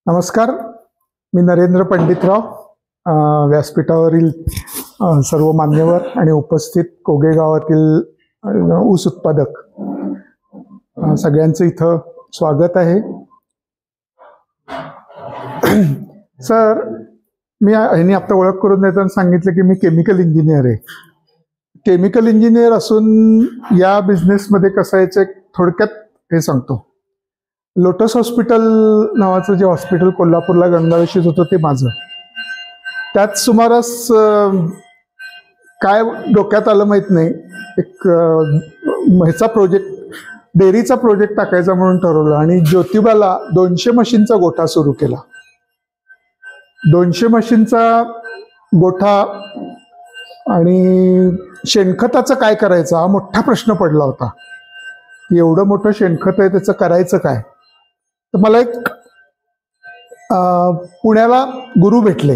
नमस्कार, मी नरेंद्र पंडितराव. व्यासपीठावरील सर्व मान्यवर आणि उपस्थित कोगे गावातील ऊस उत्पादक सगळ्यांचं इथं स्वागत आहे. सर, मी ह्यांनी आता ओळख करून देताना सांगितलं की मी केमिकल इंजिनियर आहे. केमिकल इंजिनियर असून या बिझनेसमध्ये कसं यायचं थोडक्यात हे सांगतो. लोटस हॉस्पिटल नावाचं जे हॉस्पिटल कोल्हापूरला गंगावेशीत होतं ते माझं. त्यात सुमारास काय डोक्यात आलं माहीत नाही, एक ह्याचा प्रोजेक्ट, डेअरीचा प्रोजेक्ट टाकायचा म्हणून ठरवलं आणि ज्योतिबाला 200 मशीनचा गोठा सुरू केला. 200 मशीनचा गोठा आणि शेणखताचं काय करायचं हा मोठा प्रश्न पडला होता. एवढं मोठं शेणखत आहे, त्याचं करायचं काय? तर मला एक पुण्याला गुरु भेटले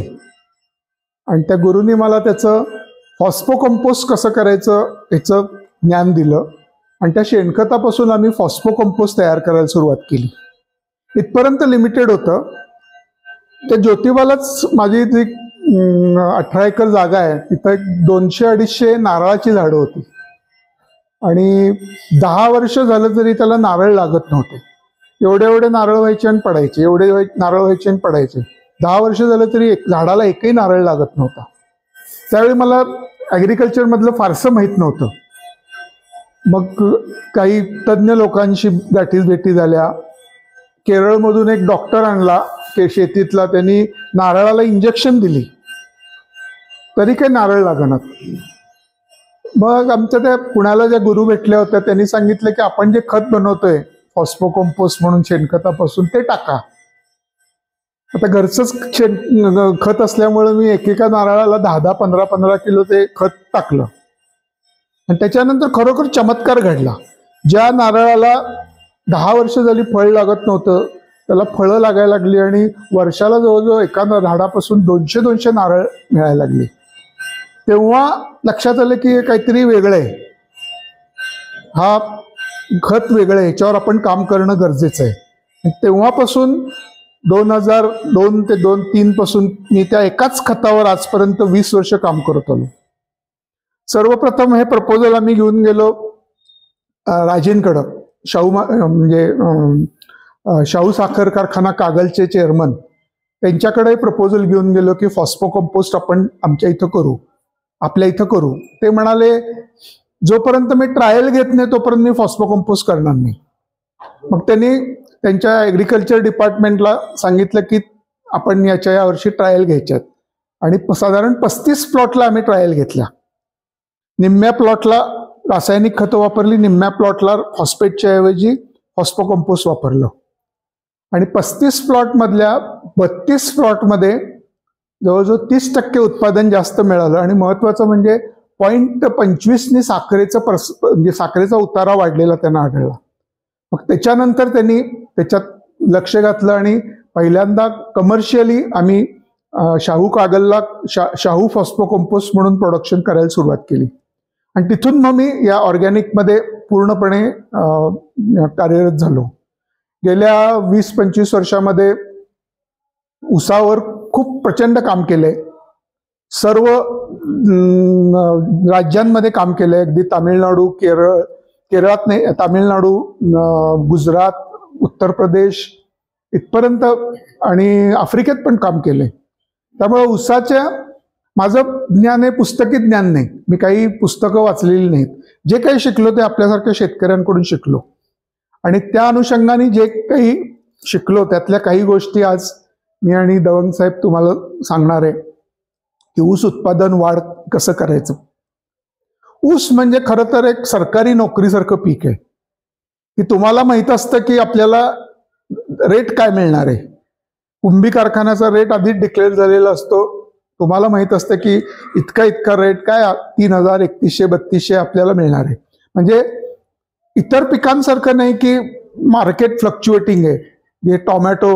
आणि त्या गुरुनी मला त्याचं फॉस्फो कंपोस्ट कसं करायचं याचं ज्ञान दिलं आणि त्या शेणखतापासून आम्ही फॉस्फो कंपोस्ट तयार करायला सुरुवात केली. इथपर्यंत लिमिटेड होतं. त्या ज्योतिबालाच माझी जी 18 एकर जागा आहे, तिथं एक 200-250 नारळाची झाडं होती आणि 10 वर्ष झालं तरी त्याला नारळ लागत नव्हते. एवढे नारळ व्हायचे आणि पडायचे, नारळ व्हायचे आणि पडायचे. 10 वर्ष झालं तरी झाडाला एकही नारळ लागत नव्हता. त्यावेळी मला ॲग्रिकल्चर मधलं फारसं माहीत नव्हतं. मग काही तज्ज्ञ लोकांशी गाठीभेटी झाल्या. केरळमधून एक डॉक्टर आणला शेतीतला, त्यांनी नारळाला इंजेक्शन दिली तरी काही नारळ लागणार. मग आमच्या त्या पुण्याला ज्या गुरु भेटल्या होत्या त्यांनी सांगितलं की आपण जे खत बनवतोय फॉस्फो कंपोस्ट म्हणून शेणखतापासून, ते टाका. आता घरचंच खत असल्यामुळे मी एकेका नारळाला 10-10, 15-15 किलो ते खत टाकलं आणि त्याच्यानंतर खरोखर चमत्कार घडला. ज्या नारळाला 10 वर्ष झाली फळ लागत नव्हतं, त्याला फळं लागायला लागली आणि वर्षाला जवळजवळ एका झाडापासून 200-200 नारळ मिळायला लागले. तेव्हा लक्षात आलं की हे काहीतरी वेगळं आहे, हा खत वेगळं आहे, ह्याच्यावर आपण काम करणं गरजेचं आहे. तेव्हापासून 2002 ते 2003 पासून मी त्या एकाच खतावर आजपर्यंत 20 वर्ष काम करत आलो. सर्वप्रथम हे प्रपोजल आम्ही घेऊन गेलो राजेंकडं, शाहू साखर कारखाना कागलचे चेअरमन, त्यांच्याकडे प्रपोजल घेऊन गेलो की फॉस्फो कंपोस्ट आपण आमच्या इथं करू, आपल्या इथं करू. ते म्हणाले जोपर्यंत मी ट्रायल घेत नाही तोपर्यंत मी फॉस्फो कंपोस्ट करणार नाही. मग त्यांनी त्यांच्या ॲग्रिकल्चर डिपार्टमेंटला सांगितलं की आपण या वर्षी ट्रायल घ्यायच्यात आणि साधारण 35 प्लॉटला आम्ही ट्रायल घेतल्या. निम्म्या प्लॉटला रासायनिक खतं वापरली, निम्म्या प्लॉटला फॉस्फेटच्या ऐवजी फॉस्फो कंपोस्ट वापरलं आणि 35 प्लॉट मधल्या 32 प्लॉटमध्ये जवळजवळ 30% उत्पादन जास्त मिळालं. आणि महत्वाचं म्हणजे 0.25 म्हणजे साखरेचा उतारा वाढलेला त्यांना आढळला. मग त्याच्यानंतर त्यांनी त्याच्यात लक्ष घातलं आणि पहिल्यांदा कमर्शियली आम्ही शाहू कागलला शाहू फॉस्फो कंपोस्ट म्हणून प्रोडक्शन करायला सुरुवात केली आणि तिथून मग मी या ऑर्गॅनिकमध्ये पूर्णपणे कार्यरत झालो. गेल्या 20-25 वर्षामध्ये ऊसावर खूप प्रचंड काम केलंय. सर्व राज्यांमध्ये काम केलंय, अगदी तामिळनाडू, केरळात नाही, तामिळनाडू, गुजरात, उत्तर प्रदेश इथपर्यंत आणि आफ्रिकेत पण काम केलंय. त्यामुळे ऊसाच्या माझं ज्ञान हे पुस्तकी ज्ञान नाही, मी काही पुस्तकं वाचलेली नाहीत. जे काही शिकलो ते आपल्यासारख्या शेतकऱ्यांकडून शिकलो आणि त्या अनुषंगाने जे काही शिकलो त्यातल्या काही गोष्टी आज मी आणि दवंग साहेब तुम्हाला सांगणार आहे की ऊस उत्पादन वाढ कसं करायचं. ऊस म्हणजे खरं तर एक सरकारी नोकरीसारखं पीक आहे की तुम्हाला माहित असतं की आपल्याला रेट काय मिळणार आहे. कुंभी कारखान्याचा रेट आधीच डिक्लेअर झालेला असतो. तुम्हाला माहित असतं की इतका रेट काय 3000, 3100, 3200 आपल्याला मिळणार आहे. म्हणजे इतर पिकांसारखं नाही की मार्केट फ्लक्च्युएटिंग आहे, जे टोमॅटो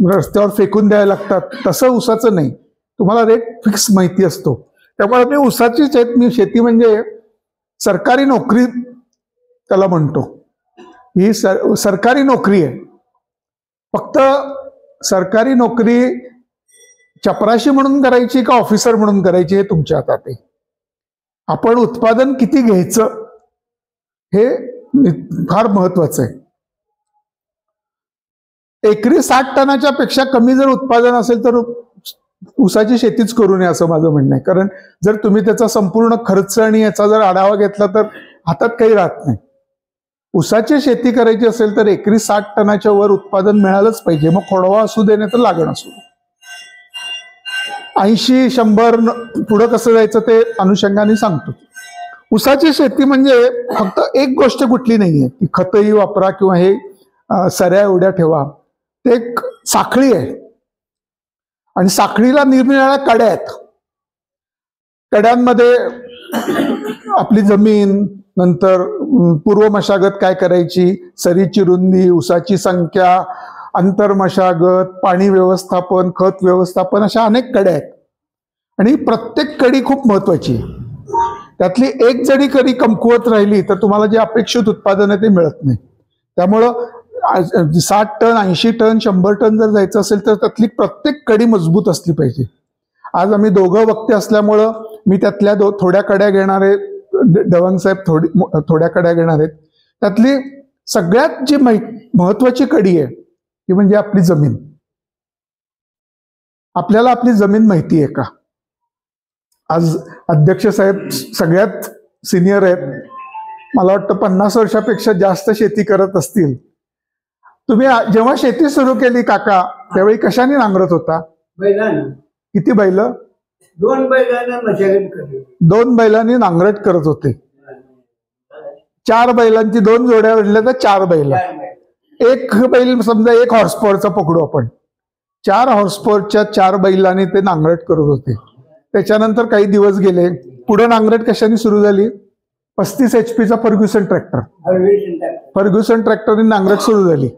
रस्त्यावर फेकून द्यायला लागतात, तसं ऊसाचं नाही. तुम्हाला रेट फिक्स माहिती असतो. त्यामुळे मी ऊसाचीच मी शेती म्हणजे सरकारी नोकरी त्याला म्हणतो. ही सरकारी नोकरी आहे. फक्त सरकारी नोकरी चपराशी म्हणून करायची का ऑफिसर म्हणून करायची हे तुमच्या हातात आहे. आपण उत्पादन किती घ्यायचं हे फार महत्वाचं आहे. एकरी 60 टनाच्या पेक्षा कमी जर उत्पादन असेल तर ऊसाची शेतीच करू नये असं माझं म्हणणं आहे. कारण जर तुम्ही त्याचा संपूर्ण खर्च आणि याचा जर आढावा घेतला तर हातात काही राहत नाही. ऊसाची शेती करायची असेल तर एकरी 60 टनाच्या वर उत्पादन मिळालंच पाहिजे. मग खोडवा असू दे नाही तर लागण असू दे. 80, 100 पुढं कसं जायचं ते अनुषंगाने सांगतो. ऊसाची शेती म्हणजे फक्त एक गोष्ट कुठली नाहीये की खतही वापरा किंवा हे सऱ्या एवढ्या ठेवा. ते एक साखळी आहे आणि साखळीला निरनिराळ्या कड्या आहेत. कड्यांमध्ये आपली जमीन, नंतर पूर्व मशागत काय करायची, सरीची रुंदी, ऊसाची संख्या, अंतर मशागत, पाणी व्यवस्थापन, खत व्यवस्थापन, अशा अनेक कड्या आहेत. आणि प्रत्येक कडी खूप महत्वाची आहे. त्यातली एक जरी कडी कमकुवत राहिली तर तुम्हाला जे अपेक्षित उत्पादन आहे ते मिळत नाही. त्यामुळं 60 टन, 80 टन, 100 टन जर जायचं असेल तर त्यातली प्रत्येक कडी मजबूत असली पाहिजे. आज आम्ही दोघं वक्ते असल्यामुळं मी त्यातल्या थोड्या कड्या घेणार आहे, दवंग साहेब थोड्या कड्या घेणार आहेत. त्यातली सगळ्यात जी महत्वाची कडी आहे ती म्हणजे आपली जमीन. आपल्याला आपली जमीन माहिती आहे का? आज अध्यक्ष साहेब सगळ्यात सिनियर आहेत, मला वाटतं 50 वर्षापेक्षा जास्त शेती करत असतील. तुम्ही जेव्हा शेती सुरू केली काका त्यावेळी कशाने नांगरत होता? किती बैल? 2 बैलांना मशागत करत. 2 बैलांनी नांगरट करत होते. 4 बैलांची 2 जोड्या म्हटल्या तर 4 बैल. एक बैल समजा 1 हॉर्स पॉवरचा पकडू आपण. 4 हॉर्स पॉवरच्या 4 बैलांनी ते नांगरट करत होते. त्याच्यानंतर काही दिवस गेले, पुढे नांगरट कशाने सुरू झाली? 35 HP चा फर्ग्युसन ट्रॅक्टर. फर्ग्युसन ट्रॅक्टरने नांगरट सुरू झाली.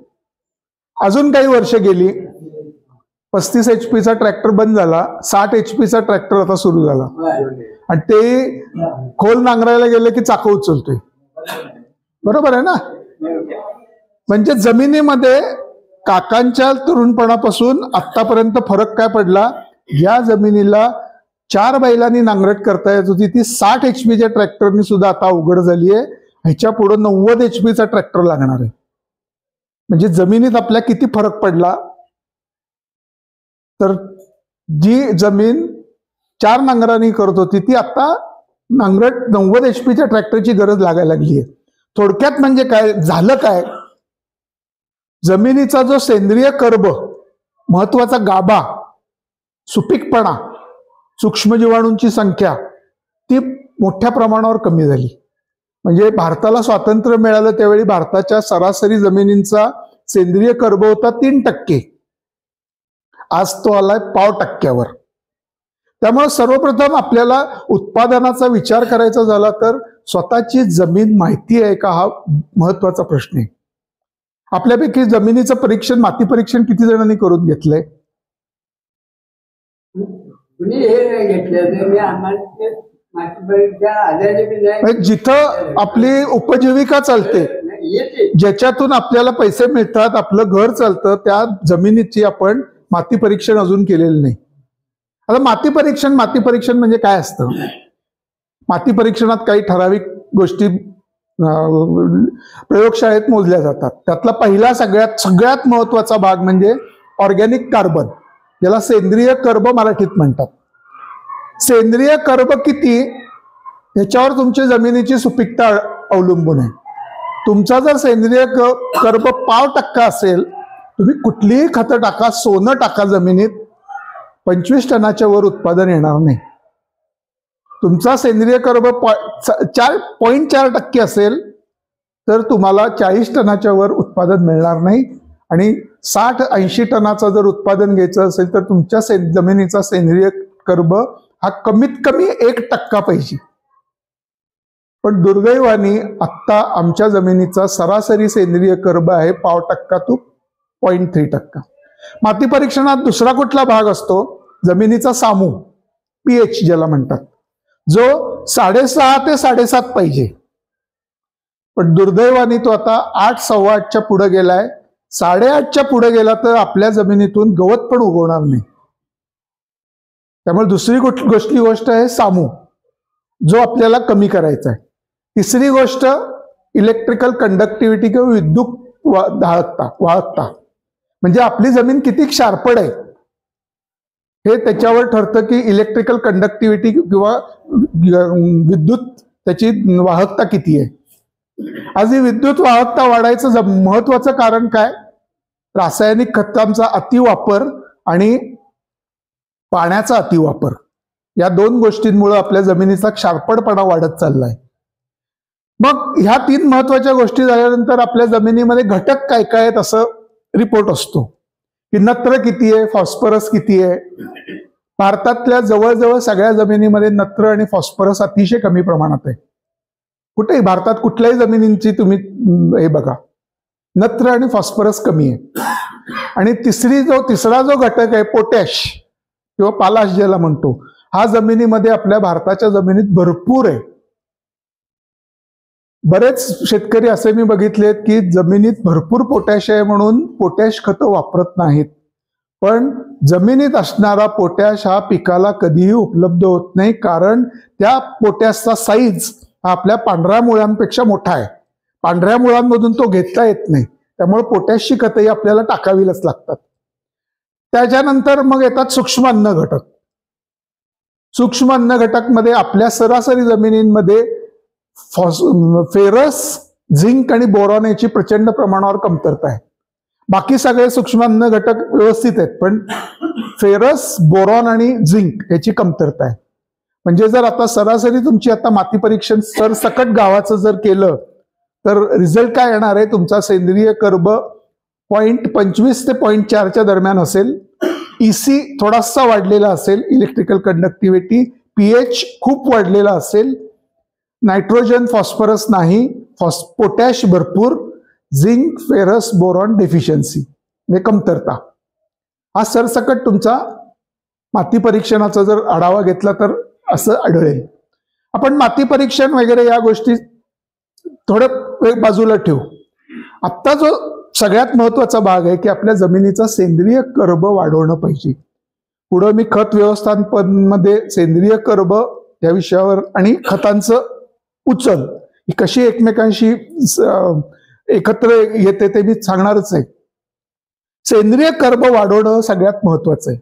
अजून काही वर्ष गेली, 35 HP चा ट्रॅक्टर बंद झाला, 60 HP चा ट्रॅक्टर आता सुरू झाला. आणि ते खोल नांगरायला गेले की चाकं उचलतोय. बरोबर आहे ना? म्हणजे जमिनीमध्ये काकांच्या तरुणपणापासून आतापर्यंत फरक काय पडला? या जमिनीला 4 बैलांनी नांगरट करता येत होती, ती 60 HP च्या ट्रॅक्टरनी सुद्धा आता अवघड झाली आहे. ह्याच्या पुढे 90 HP चा ट्रॅक्टर लागणार आहे. म्हणजे जमिनीत आपल्या किती फरक पडला? तर जी जमीन 4 नांगरांनी करत होती ती आता नांगरट 90 HP च्या ट्रॅक्टरची गरज लागायला लागली आहे. थोडक्यात म्हणजे काय झालं? काय जमिनीचा जो सेंद्रिय कर्ब, महत्वाचा गाभा, सुपीकपणा, सूक्ष्मजीवाणूंची संख्या ती मोठ्या प्रमाणावर कमी झाली. म्हणजे भारताला स्वातंत्र्य मिळालं त्यावेळी भारताच्या सरासरी जमिनींचा सेंद्रिय कर्ब होता 3%. आज तो आलाय 0.5%. त्यामुळे सर्वप्रथम आपल्याला उत्पादनाचा विचार करायचा झाला तर स्वतःची जमीन माहिती आहे का हा महत्वाचा प्रश्न आहे. आपल्यापैकी जमिनीचं परीक्षण, माती परीक्षण किती जणांनी करून घेतलंय? जिथं आपली उपजीविका चालते, ज्याच्यातून आपल्याला पैसे मिळतात, आपलं घर चालतं, त्या जमिनीची आपण माती परीक्षण अजून केलेलं नाही. आता माती परीक्षण म्हणजे काय असतं? माती परीक्षणात काही ठराविक गोष्टी प्रयोगशाळेत मोजल्या जातात. त्यातला पहिला सगळ्यात महत्वाचा भाग म्हणजे ऑर्गॅनिक कार्बन, ज्याला सेंद्रिय कर्ब मराठीत म्हणतात. सेंद्रिय कर्ब किती ह्याच्यावर तुमची जमिनीची सुपीकता अवलंबून आहे. तुमचा जर सेंद्रिय कर्ब 0.5% असेल, तुम्ही कुठलीही खतं टाका, सोनं टाका जमिनीत, 25 टनाच्या वर उत्पादन येणार नाही. तुमचा सेंद्रिय कर्ब 0.4% असेल तर तुम्हाला 40 टनाच्या वर उत्पादन मिळणार नाही. आणि 60-80 टनाचं जर उत्पादन घ्यायचं असेल तर तुमच्या जमिनीचा सेंद्रिय कर्ब हा कमीत कमी 1% पाहिजे. पण दुर्दैवाने आत्ता आमच्या जमिनीचा सरासरी सेंद्रिय कर्ब आहे 0.5% to 0.3%. माती परीक्षणात दुसरा कुठला भाग असतो? जमिनीचा सामू, pH ज्याला म्हणतात, जो 6.5 ते 7.5 पाहिजे. पण दुर्दैवाने तो आता 8, 8.25च्या पुढे गेलाय. 8:30च्या पुढे गेला तर आपल्या जमिनीतून गवत पण उगवणार नाही. त्यामुळे दुसरी गोष्ट आहे सामू, जो आपल्याला कमी करायचा आहे. तिसरी गोष्ट इलेक्ट्रिकल कंडक्टिव्हिटी किंवा विद्युत वाहकता. म्हणजे आपली जमीन किती शार्पड आहे हे त्याच्यावर ठरतं की इलेक्ट्रिकल कंडक्टिव्हिटी किंवा विद्युत त्याची वाहकता किती आहे. आज ही विद्युत वाहकता वाढायचं महत्वाचं कारण काय? रासायनिक खतांचा अतिवापर आणि पाण्याचा अतिवापर. या दोन गोष्टींमुळे आपल्या जमिनीचा क्षारपडपणा वाढत चाललाय. मग ह्या 3 महत्वाच्या गोष्टी झाल्यानंतर आपल्या जमिनीमध्ये घटक काय काय आहेत असं रिपोर्ट असतो की नत्र किती आहे, फॉस्फरस किती आहे. भारतातल्या जवळजवळ सगळ्या जमिनीमध्ये नत्र आणि फॉस्फरस अतिशय कमी प्रमाणात आहे. कुठेही भारतात कुठल्याही जमिनींची तुम्ही हे बघा, नत्र आणि फॉस्फरस कमी आहे. आणि तिसरा जो घटक आहे पोटॅश किंवा पालाश ज्याला म्हणतो, हा जमिनीमध्ये आपल्या भारताच्या जमिनीत भरपूर आहे. बरेच शेतकरी असे मी बघितलेत की जमिनीत भरपूर पोटॅश आहे म्हणून पोटॅश खतं वापरत नाहीत. पण जमिनीत असणारा पोटॅश हा पिकाला कधीही उपलब्ध होत नाही, कारण त्या पोटॅशचा साईज हा आपल्या पांढऱ्या मुळांपेक्षा मोठा आहे. पांढऱ्या मुळांमधून तो घेता येत नाही. त्यामुळे पोटॅशची खतंही आपल्याला टाकावीच लागतात. त्याच्यानंतर मग येतात सूक्ष्म अन्न घटक. सूक्ष्म अन्न घटक मध्ये आपल्या सरासरी जमिनींमध्ये फेरस, झिंक आणि बोरॉन याची प्रचंड प्रमाणावर कमतरता आहे. बाकी सगळे सूक्ष्म अन्न घटक व्यवस्थित आहेत, पण फेरस, बोरॉन आणि झिंक याची कमतरता आहे. म्हणजे जर आता सरासरी तुमची आता माती परीक्षण सरसकट गावाचं जर केलं तर रिझल्ट काय येणार आहे? तुमचा सेंद्रिय कर्ब 0.25 ते 0.4च्या दरम्यान असेल. EC थोडासा वाढलेला असेल, इलेक्ट्रिकल कंडक्टिव्हिटी. pH खूप वाढलेला असेल. नायट्रोजन, फॉस्फरस नाही. पोटॅश भरपूर. झिंक, फेरस, बोरॉन डेफिशियन्सी म्हणजे कमतरता. हा सरसकट तुमचा माती परीक्षणाचा जर आढावा घेतला तर असं आढळेल. आपण माती परीक्षण वगैरे या गोष्टी थोडं बाजूला ठेवू. आत्ता जो सगळ्यात महत्वाचा भाग आहे की आपल्या जमिनीचा सेंद्रिय कर्ब वाढवणं पाहिजे. पुढं मी खत व्यवस्थापन मध्ये सेंद्रिय कर्ब या विषयावर आणि खतांचं उचल ही कशी एकमेकांशी एकत्र येते ते मी सांगणारच आहे. सेंद्रिय कर्ब वाढवणं सगळ्यात महत्वाचं आहे.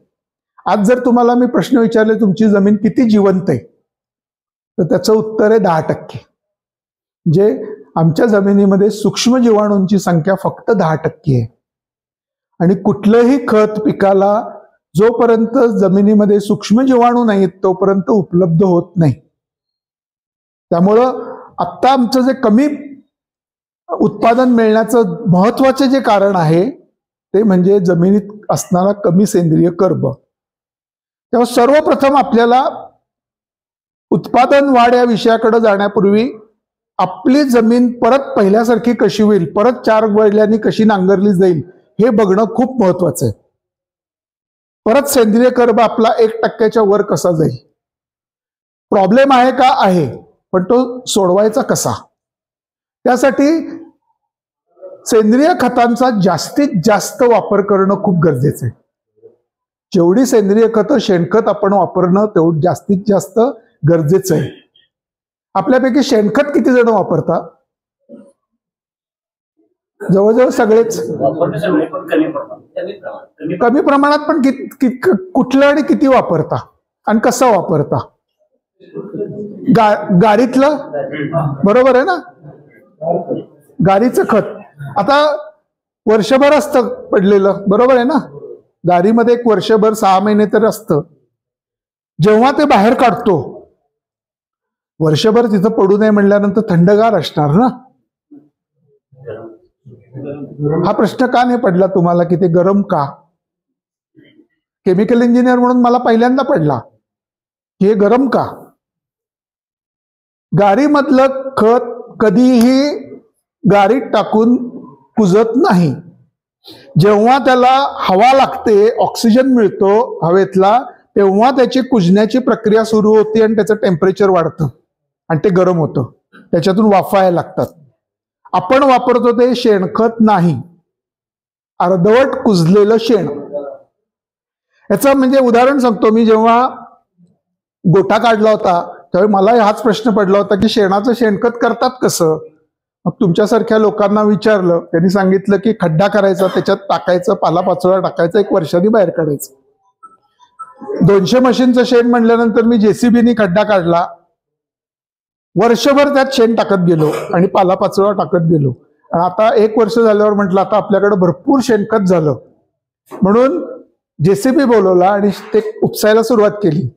आज जर तुम्हाला मी प्रश्न विचारले तुमची जमीन किती जिवंत आहे, तर त्याचं उत्तर आहे 10%. जे आमच्या जमिनीमध्ये सूक्ष्म जीवाणूंची संख्या फक्त 10% आहे. आणि कुठलंही खत पिकाला जोपर्यंत जमिनीमध्ये सूक्ष्म जीवाणू नाहीत तोपर्यंत उपलब्ध होत नाही. त्यामुळं आत्ता आमचं जे कमी उत्पादन मिळण्याचं महत्वाचे जे कारण आहे ते म्हणजे जमिनीत असणारा कमी सेंद्रिय कर्ब. तेव्हा सर्वप्रथम आपल्याला उत्पादन वाढ या विषयाकडे जाण्यापूर्वी आपली जमीन परत पहिल्यासारखी कशी होईल, परत 4 बैलांनी कशी नांगरली जाईल हे बघणं खूप महत्वाचं आहे. परत सेंद्रिय कर्ब आपला 1%च्या वर कसा जाईल. प्रॉब्लेम आहे का? आहे, पण तो सोडवायचा कसा? त्यासाठी सेंद्रिय खतांचा जास्तीत जास्त वापर करणं खूप गरजेचं आहे. जेवढी सेंद्रिय खतं, शेणखत आपण वापरणं तेवढं जास्तीत जास्त गरजेचं आहे. आपल्यापैकी शेणखत किती जण वापरतात? जवळजवळ सगळेच. कमी प्रमाणात, पण कुठलं आणि किती वापरता आणि कसं वापरता? गाडीतलं बरोबर आहे ना. गाडीचं खत आता वर्षभर असतं पडलेलं, बरोबर आहे ना. गाडीमध्ये 1 वर्षभर 6 महिने तर असतं. जेव्हा ते बाहेर काढतो, वर्षभर तिथं पडू नये म्हणल्यानंतर थंडगार असणार ना. हा प्रश्न का नाही पडला तुम्हाला की ते गरम का? केमिकल इंजिनियर म्हणून मला पहिल्यांदा पडला की हे गरम का. गाडीमधलं खत कधीही गाडीत टाकून कुजत नाही. जेव्हा त्याला हवा लागते, ऑक्सिजन मिळतो हवेतला, तेव्हा त्याची कुजण्याची प्रक्रिया सुरू होते आणि त्याचं टेम्परेचर वाढतं आणि ते गरम होतं. त्याच्यातून वाफा यायला लागतात. आपण वापरतो ते शेणखत नाही. अर्धवट कुजलेलं शेण. याचं म्हणजे उदाहरण सांगतो. मी जेव्हा गोठा काढला होता त्यावेळी मला हाच प्रश्न पडला होता की शेणाचं शेणखत करतात कसं. मग तुमच्यासारख्या लोकांना विचारलं, त्यांनी सांगितलं की खड्डा करायचा, त्याच्यात टाकायचं, पालापाचोळा टाकायचा, 1 वर्षांनी बाहेर काढायचं. 200 मशीनचं शेण म्हणल्यानंतर मी JCBनी खड्डा काढला. वर्षभर त्यात शेण टाकत गेलो आणि पालापाचोळा टाकत गेलो. आणि आता 1 वर्ष झाल्यावर म्हटलं आता आपल्याकडे भरपूर शेणखत झालं, म्हणून JCB बोलवला आणि ते उपसायला सुरुवात केली.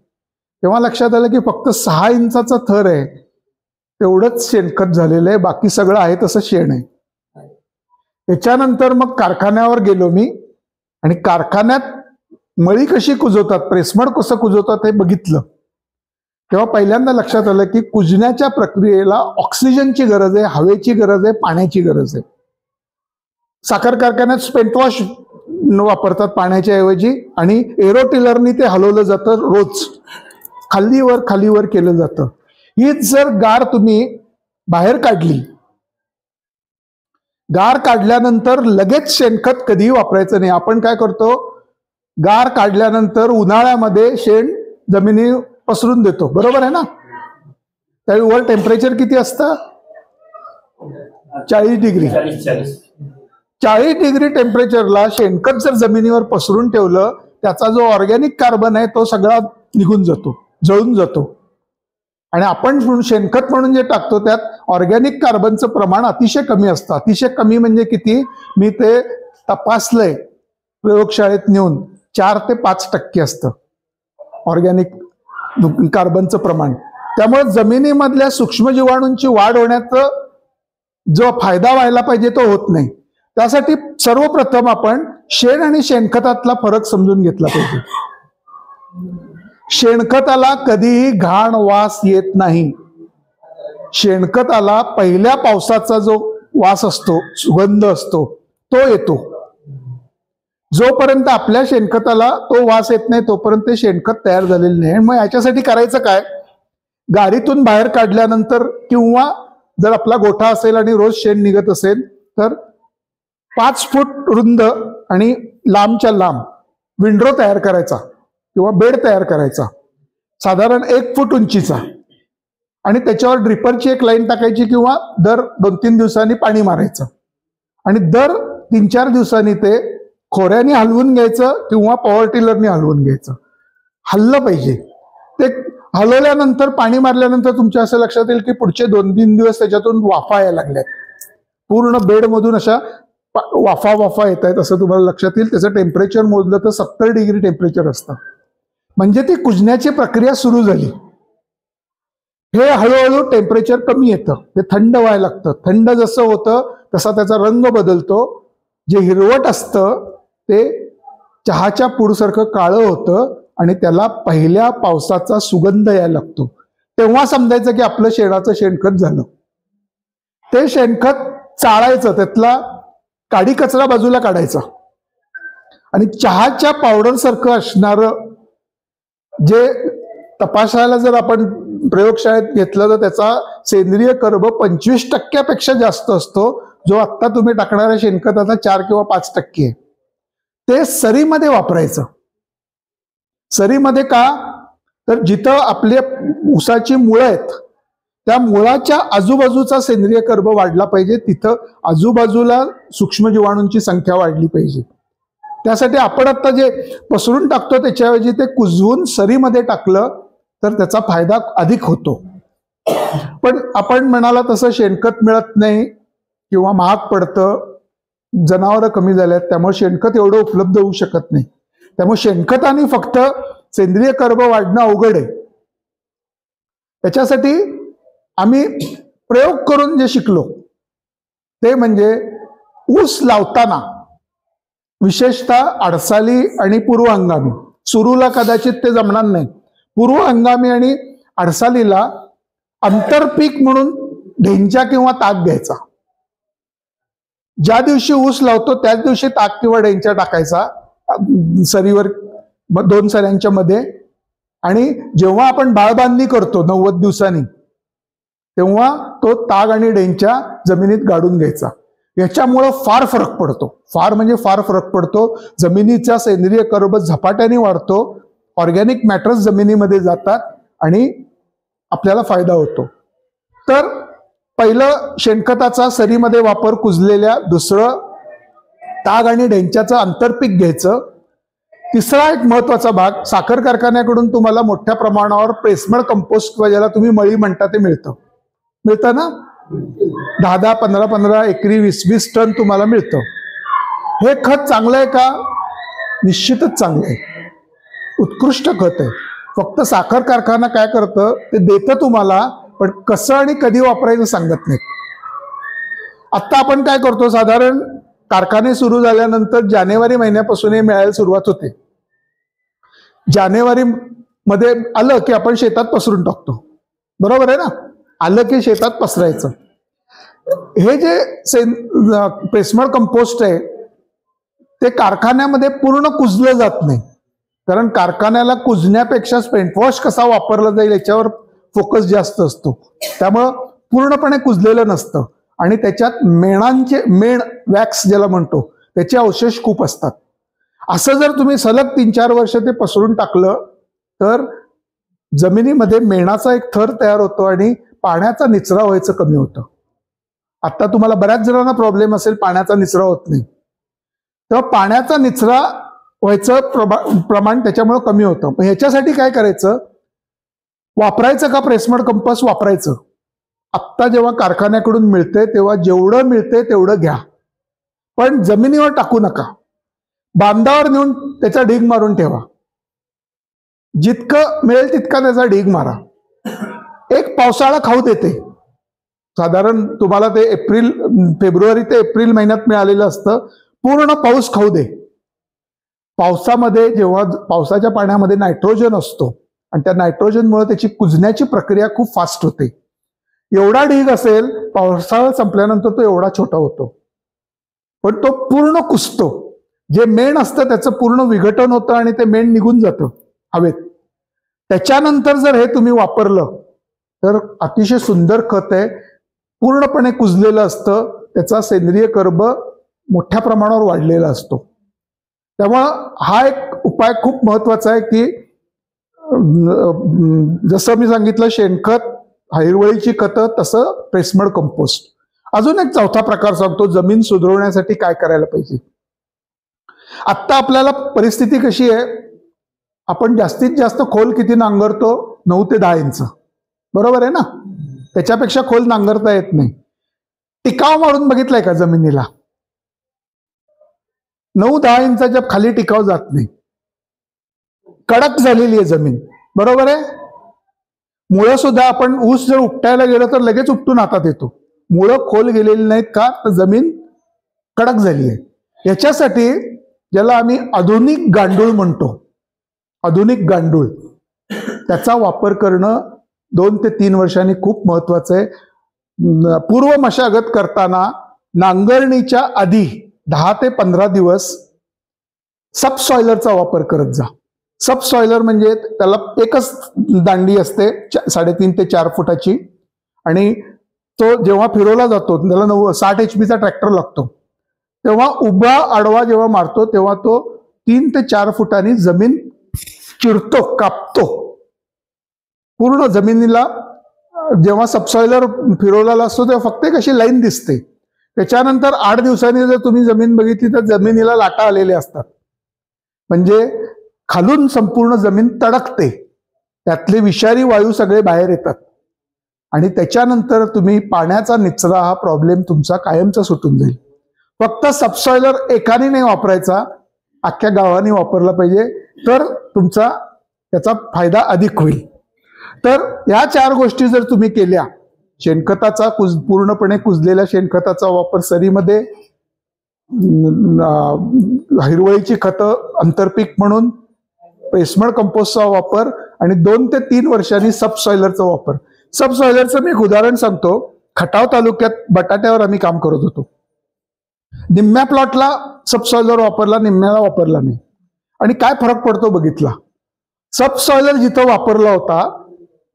तेव्हा लक्षात आलं की फक्त 6 इंचाचा थर आहे, तेवढंच शेणखत झालेलं आहे, बाकी सगळं आहे तसं शेण आहे. त्याच्यानंतर मग कारखान्यावर गेलो मी आणि कारखान्यात मळी कशी कुजवतात, प्रेसमड कसं कुजवतात हे बघितलं. तेव्हा पहिल्यांदा लक्षात आलं की कुजण्याच्या प्रक्रियेला ऑक्सिजनची गरज आहे, हवेची गरज आहे, पाण्याची गरज आहे. साखर कारखान्यात स्पेंटवॉश वापरतात पाण्याच्या ऐवजी आणि एरोटिलरनी ते हलवलं जातं, रोज खालीवर केलं जातं. हीच जर गार तुम्ही बाहेर काढली, गार काढल्यानंतर लगेच शेणखत कधीही वापरायचं नाही. आपण काय करतो, गार काढल्यानंतर उन्हाळ्यामध्ये शेण जमिनी पसरून देतो, बरोबर आहे ना. त्यावेळी वर टेम्परेचर किती असतं, 40 डिग्री. 40 डिग्री टेम्परेचरला शेणखत जर जमिनीवर पसरून ठेवलं, त्याचा जो ऑर्गॅनिक कार्बन आहे तो सगळा निघून जातो, जळून जातो. आणि आपण शेणखत म्हणून जे टाकतो त्यात ऑर्गॅनिक कार्बनचं प्रमाण अतिशय कमी असतं. अतिशय कमी म्हणजे किती, मी ते तपासलंय प्रयोगशाळेत नेऊन, 4 ते 5% असतं ऑर्गॅनिक कार्बनचं प्रमाण. त्यामुळे जमिनीमधल्या सूक्ष्मजीवाणूंची वाढ होण्याचा जो फायदा व्हायला पाहिजे तो होत नाही. त्यासाठी सर्वप्रथम आपण शेण आणि शेणखतातला फरक समजून घेतला पाहिजे. शेणखताला कधीही घाण वास येत नाही. शेणखताला पहिल्या पावसाचा जो वास असतो, सुगंध असतो, तो येतो. जोपर्यंत आपल्या शेणखताला तो वास येत नाही तोपर्यंत शेणखत तयार झालेलं नाही. मग याच्यासाठी करायचं काय, गाडीतून बाहेर काढल्यानंतर किंवा जर आपला गोठा असेल आणि रोज शेण निघत असेल तर 5 फूट रुंद आणि लांबच्या लांब विंडरो तयार करायचा किंवा बेड तयार करायचा, साधारण 1 फूट उंचीचा, आणि त्याच्यावर ड्रिपरची एक लाईन टाकायची किंवा दर 2-3 दिवसांनी पाणी मारायचं आणि दर 3-4 दिवसांनी ते खोऱ्याने हलवून घ्यायचं किंवा पॉवर टिलरने हलवून घ्यायचं. हललं पाहिजे. ते हलवल्यानंतर, पाणी मारल्यानंतर तुमच्या असं लक्षात येईल की पुढचे 2-3 दिवस त्याच्यातून वाफा यायला लागल्यात, पूर्ण बेडमधून अशा वाफा येत आहेत असं तुम्हाला लक्षात येईल. त्याचं टेम्परेचर मोजलं तर 70 डिग्री टेम्परेचर असतं, म्हणजे ती कुजण्याची प्रक्रिया सुरू झाली. हे हळूहळू टेम्परेचर कमी येतं, ते थंड व्हायला लागतं. थंड जसं होतं तसा त्याचा रंग बदलतो. जे हिरवट असतं ते चहाच्या पूडसारखं काळं होतं आणि त्याला पहिल्या पावसाचा सुगंध यायला लागतो. तेव्हा समजायचं की आपलं शेणाचं शेणखत झालं. ते शेणखत चाळायचं, त्यातला काडी कचरा बाजूला काढायचा आणि चहाच्या पावडर सारखं असणारं जे तपासायला जर आपण प्रयोगशाळेत घेतलं तर त्याचा सेंद्रिय कर्ब 25% जास्त असतो, जो आत्ता तुम्ही टाकणाऱ्या शेणखताचा 4 किंवा 5% आहे. ते सरीमध्ये वापरायचं. सरीमध्ये का, तर जिथं आपले ऊसाची मुळं आहेत त्या मुळाच्या आजूबाजूचा सेंद्रिय कर्ब वाढला पाहिजे, तिथं आजूबाजूला सूक्ष्मजीवाणूंची संख्या वाढली पाहिजे. त्यासाठी आपण आता जे पसरून टाकतो त्याच्याऐवजी ते कुजवून सरीमध्ये टाकलं तर त्याचा फायदा अधिक होतो. पण आपण म्हणाला तसं शेणखत मिळत नाही किंवा महाग पडतं, जनावरं कमी झाल्यात, त्यामुळे शेणखत एवढं उपलब्ध होऊ शकत नाही. त्यामुळे शेणखताने फक्त सेंद्रिय कर्ब वाढणं अवघड आहे. त्याच्यासाठी आम्ही प्रयोग करून जे शिकलो ते म्हणजे ऊस लावताना विशेषतः अडसाली आणि पूर्व हंगामी, सुरूला कदाचित ते जमणार नाही, पूर्व हंगामी आणि अडसालीला आंतरपीक म्हणून ढेंचा किंवा ताक घ्यायचा. ज्या दिवशी ऊस लावतो त्याच दिवशी ताक किंवा ढेंचा टाकायचा सरीवर 2 सऱ्यांच्या मध्ये. आणि जेव्हा आपण बाळबांधणी करतो 90 दिवसांनी तेव्हा तो ताग आणि ढेंचा जमिनीत गाडून घ्यायचा. याच्यामुळं फार फरक पडतो, फार म्हणजे फार फरक पडतो. जमिनीचा सेंद्रिय कर्ब झपाट्याने वाढतो, ऑर्गॅनिक मॅटर्स जमिनीमध्ये जातात आणि आपल्याला फायदा होतो. तर पहिलं शेणखताचा सरीमध्ये वापर कुजलेल्या, दुसरं ताग आणि ढेंच्याचं आंतरपीक घ्यायचं. तिसरा एक महत्वाचा भाग, साखर कारखान्याकडून तुम्हाला मोठ्या प्रमाणावर प्रेसमड कंपोस्ट, ज्याला तुम्ही मळी म्हणता, ते मिळतं ना. 10-10, 15-15 एकरी 20-20 टन तुम्हाला मिळतं. हे खत चांगलं आहे का? निश्चितच चांगलं आहे, उत्कृष्ट खत आहे. फक्त साखर कारखाना काय करतं, ते देतं तुम्हाला, पण कसं आणि कधी वापरायचं सांगत नाही. आता आपण काय करतो, साधारण कारखाने सुरू झाल्यानंतर जानेवारी महिन्यापासून हे मिळायला सुरुवात होते. जानेवारी मध्ये आलं की आपण शेतात पसरून टाकतो, बरोबर आहे ना. आलं की शेतात पसरायचं. हे जे प्रेसमड कंपोस्ट आहे ते कारखान्यामध्ये पूर्ण कुजलं जात नाही, कारण कारखान्याला कुजण्यापेक्षा स्पेंट वॉश कसा वापरला जाईल याच्यावर फोकस जास्त असतो. त्यामुळं पूर्णपणे कुजलेलं नसतं आणि त्याच्यात मेण वॅक्स ज्याला म्हणतो, त्याचे अवशेष खूप असतात. असं जर तुम्ही सलग 3-4 वर्ष ते पसरून टाकलं तर जमिनीमध्ये मेणाचा एक थर तयार होतो आणि पाण्याचा निचरा व्हायचं कमी होतं. आता तुम्हाला बऱ्याच जणांना प्रॉब्लेम असेल, पाण्याचा निचरा होत नाही, तेव्हा पाण्याचा निचरा व्हायचं प्रमाण त्याच्यामुळे कमी होतं. पण ह्याच्यासाठी काय करायचं, वापरायचं का प्रेसमड कंपोस्ट? वापरायचं. आत्ता जेव्हा कारखान्याकडून मिळते तेव्हा जेवढं मिळते तेवढं घ्या, पण जमिनीवर टाकू नका. बांधावर नेऊन त्याचा ढीग मारून ठेवा. जितकं मिळेल तितका त्याचा ढीग मारा. एक पावसाळा खाऊ देते. साधारण तुम्हाला ते फेब्रुवारी ते एप्रिल महिन्यात मिळालेलं असतं. पूर्ण पाऊस खाऊ दे. पावसामध्ये जेव्हा पावसाच्या पाण्यामध्ये नायट्रोजन असतो आणि त्या नायट्रोजनमुळे त्याची कुजण्याची प्रक्रिया खूप फास्ट होते. एवढा ढीग असेल, पावसाळा संपल्यानंतर तो एवढा छोटा होतो, पण तो पूर्ण कुजतो. जे मेण असतं त्याचं पूर्ण विघटन होतं आणि ते मेण निघून जातं हवेत. त्याच्यानंतर जर हे तुम्ही वापरलं तर अतिशय सुंदर खत आहे. पूर्णपणे कुजलेलं असतं, त्याचा सेंद्रिय कर्ब मोठ्या प्रमाणावर वाढलेला असतो. त्यामुळं हा एक उपाय खूप महत्वाचा आहे की जसं मी सांगितलं शेणखत, हिरवळीची खतं, तसं प्रेसमड कंपोस्ट. अजून एक चौथा प्रकार सांगतो, जमीन सुधारण्यासाठी काय करायला पाहिजे. आत्ता आपल्याला परिस्थिती कशी आहे, आपण जास्तीत जास्त खोल किती नांगरतो? 9 ते 10 इंच, बरोबर आहे ना. त्याच्यापेक्षा खोल नांगरता येत नाही. टिकाव मारून बघितलाय का जमिनीला? 9-10 इंचाच्या खाली टिकाव जात नाही. कडक झालेली आहे जमीन, बरोबर आहे. मुळं सुद्धा, आपण ऊस जर उपटायला गेलो तर लगेच उपटून हातात येतो. मुळं खोल गेलेली नाहीत का? तर जमीन कडक झाली आहे. याच्यासाठी ज्याला आम्ही आधुनिक गांडूळ म्हणतो, आधुनिक गांडूळ, त्याचा वापर करणं 2 ते 3 वर्षांनी खूप महत्वाचं आहे. पूर्व मशागत करताना नांगरणीच्या आधी 10 ते 15 दिवस सबसॉइलरचा वापर करत जा. सबसॉइलर म्हणजे त्याला एकच दांडी असते 3.5 ते 4 फुटाची, आणि तो जेव्हा फिरवला जातो त्याला 60 HP ट्रॅक्टर लागतो. तेव्हा उभा आडवा जेव्हा मारतो तेव्हा तो 3 ते 4 फुटांनी जमीन चिरतो, कापतो पूर्ण जमिनीला. जेव्हा सबसॉइलर फिरवलेला असतो तेव्हा फक्त एक अशी लाईन दिसते. त्याच्यानंतर 8 दिवसांनी जर तुम्ही जमीन बघितली तर जमिनीला लाटा आलेल्या असतात, म्हणजे खालून संपूर्ण जमीन तडकते, त्यातले विषारी वायू सगळे बाहेर येतात आणि त्याच्यानंतर तुम्ही पाण्याचा निचरा हा प्रॉब्लेम तुमचा कायमचा सुटून जाईल. फक्त सबसॉइलर एकाने नाही वापरायचा, अख्ख्या गावाने वापरला पाहिजे, तर तुमचा त्याचा फायदा अधिक होईल. तर या 4 गोष्टी जर तुम्ही केल्या, शेणखताचा पूर्णपणे कुजलेल्या शेणखताचा वापर सरीमध्ये, हिरवळीची खतं आंतरपीक म्हणून, प्रेसमड कंपोस्टचा वापर आणि 2 ते 3 वर्षांनी सबसॉइलरचा वापर. सबसॉइलरचं मी एक उदाहरण सांगतो. खटाव तालुक्यात बटाट्यावर आम्ही काम करत होतो. निम्म्या प्लॉटला सबसॉइलर वापरला, निम्म्याला वापरला नाही, आणि काय फरक पडतो बघितला. सबसॉइलर जिथं वापरला होता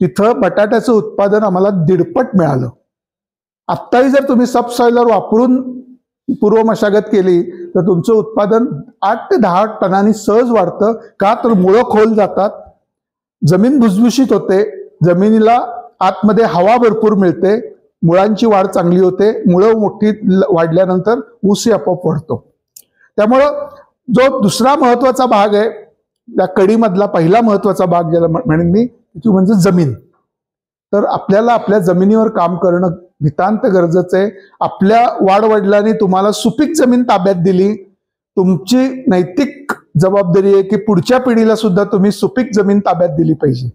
तिथं बटाट्याचं उत्पादन आम्हाला 1.5 पट मिळालं. आत्ताही जर तुम्ही सबसॉइलर वापरून पूर्व मशागत केली तर तुमचं उत्पादन 8 ते 10 टनांनी सहज वाढतं. का तर मुळं खोल जातात, जमीन भुसभुशीत होते, जमिनीला आतमध्ये हवा भरपूर मिळते, मुळांची वाढ चांगली होते, मुळं मोठी वाढल्यानंतर ऊसही आपोआप वाढतो. त्यामुळं जो दुसरा महत्वाचा भाग आहे त्या कडीमधला पहिला महत्वाचा भाग ज्याला म्हणेन मी ती म्हणजे जमीन. तर आपल्याला आपल्या जमिनीवर काम करणं नितांत गरजेचं आहे. आपल्या वाडवडिलांनी तुम्हाला सुपीक जमीन ताब्यात दिली, तुमची नैतिक जबाबदारी आहे की पुढच्या पिढीला सुद्धा तुम्ही सुपीक जमीन ताब्यात दिली पाहिजे.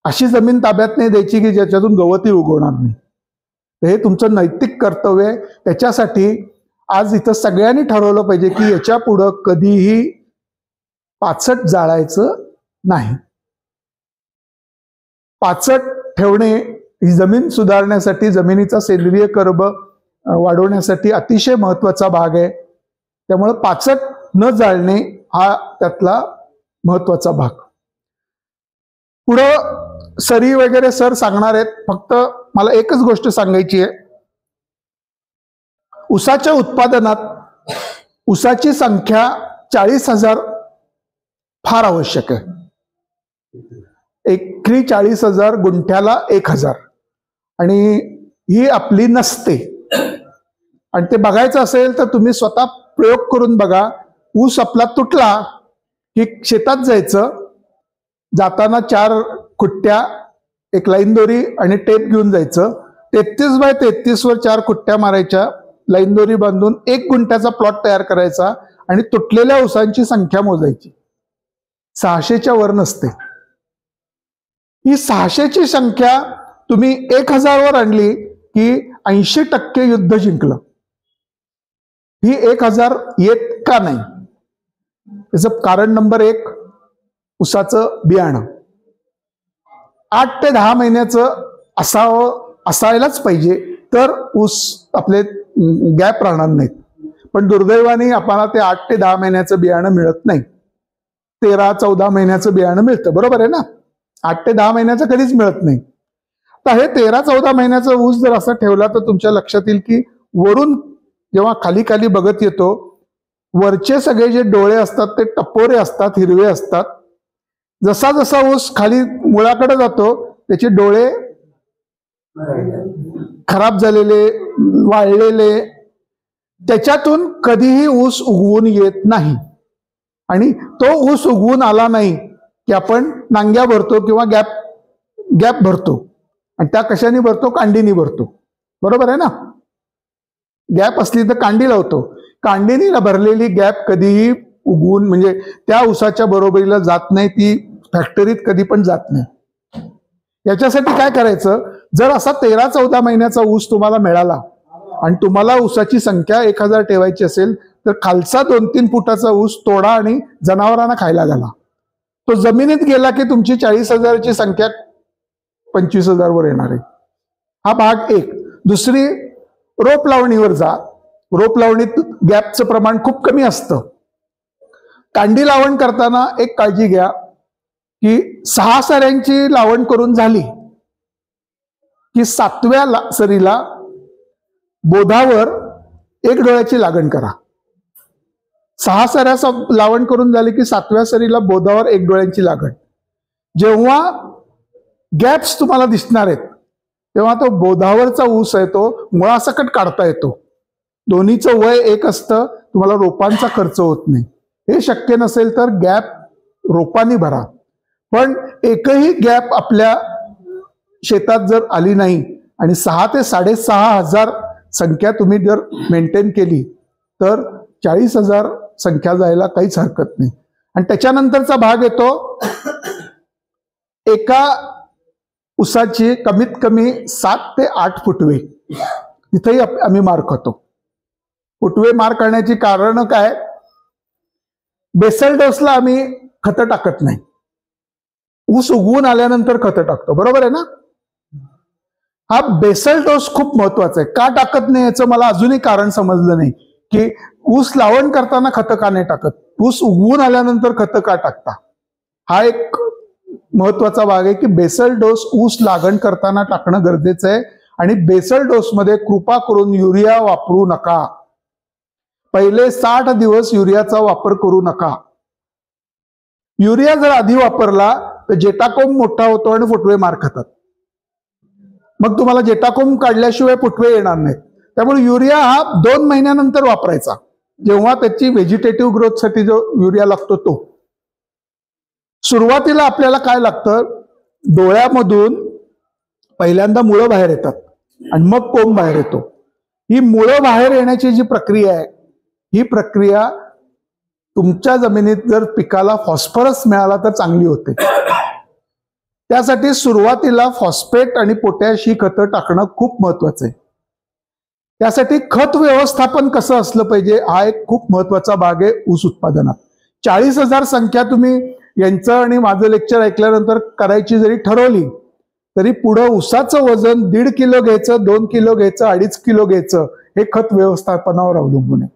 अशी जमीन ताब्यात नाही द्यायची की ज्याच्यातून गवतही उगवणार नाही. हे तुमचं नैतिक कर्तव्य आहे. त्याच्यासाठी आज इथं सगळ्यांनी ठरवलं पाहिजे की याच्या पुढं कधीही पाचट जाळायचं नाही. पाचट ठेवणे ही जमीन सुधारण्यासाठी, जमिनीचा सेंद्रिय कर्ब वाढवण्यासाठी अतिशय महत्वाचा भाग आहे. त्यामुळे पाचट न जाळणे हा त्यातला महत्वाचा भाग. पुढं सरी वगैरे सर सांगणार आहेत. फक्त मला एकच गोष्ट सांगायची आहे. ऊसाच्या उत्पादनात ऊसाची संख्या 40,000 फार आवश्यक आहे. एकरी 40,000, गुंठ्याला 1,000, आणि ही आपली नसते. आणि ते बघायचं असेल तर तुम्ही स्वतः प्रयोग करून बघा. ऊस आपला तुटला की शेतात जायचं, जाताना 4 कुट्ट्या, एक लाईन दोरी आणि टेप घेऊन जायचं. 33 बाय 33 वर 4 कुट्ट्या मारायच्या, लाईन दोरी बांधून 1 गुंठ्याचा प्लॉट तयार करायचा आणि तुटलेल्या ऊसांची संख्या मोजायची. 600च्या वर नसते. ही 600ची संख्या तुम्ही 1,000 वर आणली की 80% युद्ध जिंकलं. ही 1,000 येत का नाही? त्याचं कारण नंबर 1, ऊसाचं बियाणं 8 ते 10 महिन्याचं असायलाच पाहिजे, तर ऊस आपले गॅप राहणार नाहीत. पण दुर्दैवाने आपल्याला ते 8 ते 10 महिन्याचं बियाणं मिळत नाही. 13-14 महिन्याचं बियाणं मिळतं, बरोबर आहे ना? 8 ते 10 महिन्याचं कधीच मिळत नाही. तर हे 13-14 महिन्याचा ऊस जर असा ठेवला तर तुमच्या लक्षात येईल की वरून जेव्हा खाली खाली बघत येतो, वरचे सगळे जे डोळे असतात ते टपोरे असतात, हिरवे असतात. जसा जसा ऊस खाली मुळाकडे जातो त्याचे डोळे खराब झालेले, वाळलेले, त्याच्यातून कधीही ऊस उगवून येत नाही. आणि तो ऊस उगवून आला नाही की आपण नांग्या भरतो किंवा गॅप भरतो. आणि त्या कशाने भरतो? कांडीनी भरतो, बरोबर आहे ना? गॅप असली तर कांडी लावतो. कांडीनी भरलेली गॅप कधीही उगवून म्हणजे त्या ऊसाच्या बरोबरीला जात नाही, ती फॅक्टरीत कधी पण जात नाही. याच्यासाठी काय करायचं? जर असा 13-14 महिन्याचा ऊस तुम्हाला मिळाला आणि तुम्हाला ऊसाची संख्या 1,000 ठेवायची असेल तर खालचा 2-3 फुटाचा ऊस तोडा आणि जनावरांना खायला घाला. तो जमिनीत गेला की तुमची 40,000ची संख्या 25,000 वर येणार आहे. हा भाग 1. दुसरी, रोप लावणीवर जा. रोप लावणीत गॅपचं प्रमाण खूप कमी असतं. कांडी लावण करताना एक काळजी घ्या की 6 सऱ्यांची लावण करून झाली की 7व्या सरीला बोधावर 1 डोळ्याची लागण करा. 6 सऱ्या लावण करून झाली की 7व्या सरीला बोधावर 1 डोळ्यांची लागण. जेव्हा गॅप्स तुम्हाला दिसणार आहेत तेव्हा तो बोधावरचा ऊस आहे तो मुळासकट काढता येतो. दोन्हीचं वय 1 असतं, तुम्हाला रोपांचा खर्च होत नाही. हे शक्य नसेल तर गॅप रोपांनी भरा. पण एकही गॅप आपल्या शेतात जर आली नाही आणि 6 ते 6,500 संख्या तुम्ही जर मेंटेन केली तर 40,000 संख्या जायला काहीच हरकत नाही. आणि त्याच्यानंतरचा भाग येतो, एका ऊसाची कमीत कमी 7 ते 8 फुटवे, तिथेही आम्ही मार खातो. फुटवे मार करण्याची कारण काय? बेसल डोसला आम्ही खतं टाकत नाही, ऊस उगवून आल्यानंतर खतं टाकतो, बरोबर आहे ना? हा बेसल डोस खूप महत्वाचा आहे. का टाकत नाही याचं मला अजूनही कारण समजलं नाही की ऊस लावण करताना खतं का नाही टाकत, ऊस उगवून आल्यानंतर खतं का टाकता. हा एक महत्वाचा भाग आहे की बेसल डोस ऊस लागण करताना टाकणं गरजेचं आहे. आणि बेसल डोस मध्ये कृपा करून युरिया वापरू नका. पहिले 60 दिवस युरियाचा वापर करू नका. युरिया जर आधी वापरला तर जेटाकोम मोठा होतो आणि फुटवे मार खातात. मग तुम्हाला जेटाकोम काढल्याशिवाय फुटवे येणार नाहीत. त्यामुळे युरिया हा 2 महिन्यानंतर वापरायचा, जेव्हा त्याची व्हेजिटेटिव्ह ग्रोथसाठी जो युरिया लागतो तो. सुरुवातीला आपल्याला काय लागतं, डोळ्यामधून पहिल्यांदा मुळं बाहेर येतात आणि मग कोंब बाहेर येतो. ही मुळं बाहेर येण्याची जी प्रक्रिया आहे, ही प्रक्रिया तुमच्या जमिनीत जर पिकाला फॉस्फरस मिळाला तर चांगली होते. त्यासाठी सुरुवातीला फॉस्फेट आणि पोटॅश ही खतं टाकणं खूप महत्वाचं आहे. त्यासाठी खत व्यवस्थापन कसं असलं पाहिजे हा एक खूप महत्वाचा भाग आहे ऊस उत्पादनात. 40,000 संख्या तुम्ही यांचं आणि माझं लेक्चर ऐकल्यानंतर करायची जरी ठरवली तरी पुढं ऊसाचं वजन 1.5 किलो घ्यायचं, 2 किलो घ्यायचं, 2.5 किलो घ्यायचं, हे खत व्यवस्थापनावर अवलंबून आहे.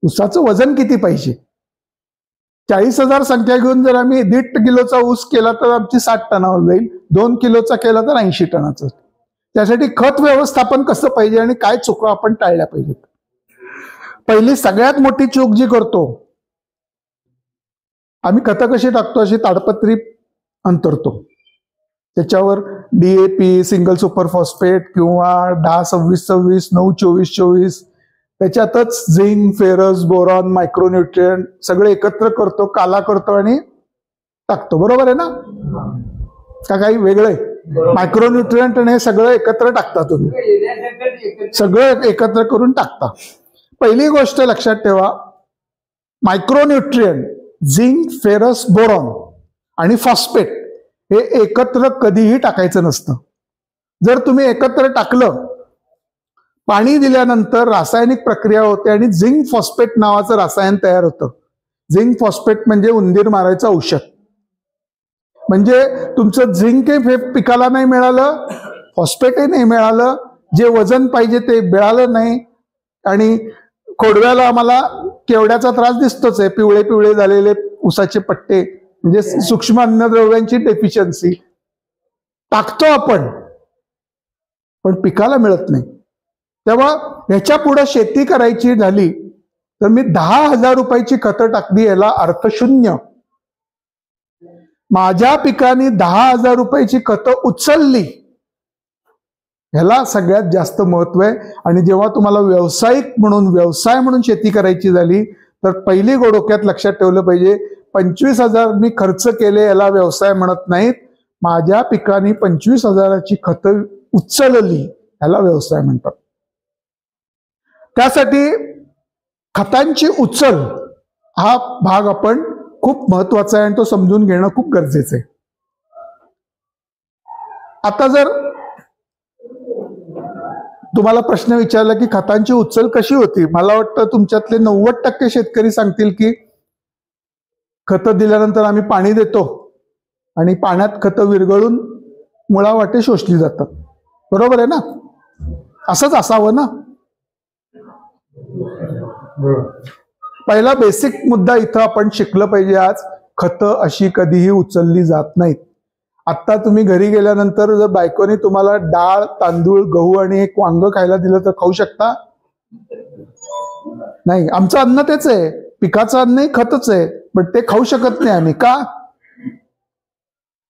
ऊसाचं वजन किती पाहिजे? 40,000 संख्या घेऊन जर आम्ही 1.5 किलोचा ऊस केला तर आमची 60 टनावर जाईल, 2 किलोचा केला तर 80 टनाचा. त्यासाठी खत व्यवस्थापन कसं पाहिजे आणि काय चुका आपण टाळल्या पाहिजेत. पहिली सगळ्यात मोठी चूक जी करतो, आम्ही खतं कशी टाकतो, अशी ताडपत्री अंतरतो. त्याच्यावर DAP, सिंगल सुपर फॉस्फेट किंवा 10-26-26, 9-24-24, त्याच्यातच झिंक, फेरस, बोरॉन, मायक्रोन्यूट्रिएंट सगळे एकत्र करतो, काला करतो आणि टाकतो. बरोबर आहे ना? का काही वेगळं आहे? मायक्रोन्यूट्रिएंट आणि हे सगळं एकत्र टाकता तुम्ही, सगळं एकत्र करून टाकता. पहिली गोष्ट लक्षात ठेवा, मायक्रोन्यूट्रिएंट झिंक, फेरस, बोरॉन आणि फॉस्फेट हे एकत्र कधीही टाकायचं नसतं. जर तुम्ही एकत्र टाकलं, पाणी दिल्यानंतर रासायनिक प्रक्रिया होते आणि झिंक फॉस्फेट नावाचं रसायन तयार होतं. झिंक फॉस्फेट म्हणजे उंदीर मारायचं औषध. म्हणजे तुमचं झिंकही पिकाला नाही मिळालं, फॉस्फेटही नाही मिळालं, जे वजन पाहिजे ते मिळालं नाही. आणि खोडव्याला आम्हाला केवड्याचा त्रास दिसतोच आहे, पिवळे पिवळे झालेले ऊसाचे पट्टे, म्हणजे सूक्ष्म अन्नद्रव्यांची डेफिशियन्सी. टाकतो आपण पण पिकाला मिळत नाही. तेव्हा ह्याच्या पुढे शेती करायची झाली तर मी 10,000 रुपयाची खतं टाकली, याला अर्थशून्य. माझ्या पिकाने 10,000 रुपयाची खतं उचलली, ह्याला सगळ्यात जास्त महत्व आहे. आणि जेव्हा तुम्हाला व्यवसाय म्हणून शेती करायची झाली तर पहिली डोक्यात लक्षात ठेवलं पाहिजे, 25,000 मी खर्च केले याला व्यवसाय म्हणत नाहीत. माझ्या पिकाने 25,000ची खतं उचलली, ह्याला व्यवसाय म्हणतात. त्यासाठी खतांची उचल हा भाग आपण खूप महत्वाचा आहे आणि तो समजून घेणं खूप गरजेचं आहे. आता जर तुम्हाला प्रश्न विचारला की खतांची उचल कशी होती, मला वाटतं तुमच्यातले 90% शेतकरी सांगतील की खतं दिल्यानंतर आम्ही पाणी देतो आणि पाण्यात खतं विरघळून मुळावाटे शोषली जातात. बरोबर आहे ना? असंच असावं ना? पहिला बेसिक मुद्दा इथं आपण शिकलं पाहिजे आज, खतं अशी कधीही उचलली जात नाहीत. आता तुम्ही घरी गेल्यानंतर जर बायकोने तुम्हाला डाळ, तांदूळ, गहू आणि एक वांग खायला दिलं तर खाऊ शकता? नाही. आमचं अन्न तेच आहे, पिकाचं अन्नही खतच आहे, पण ते खाऊ शकत नाही आम्ही. का?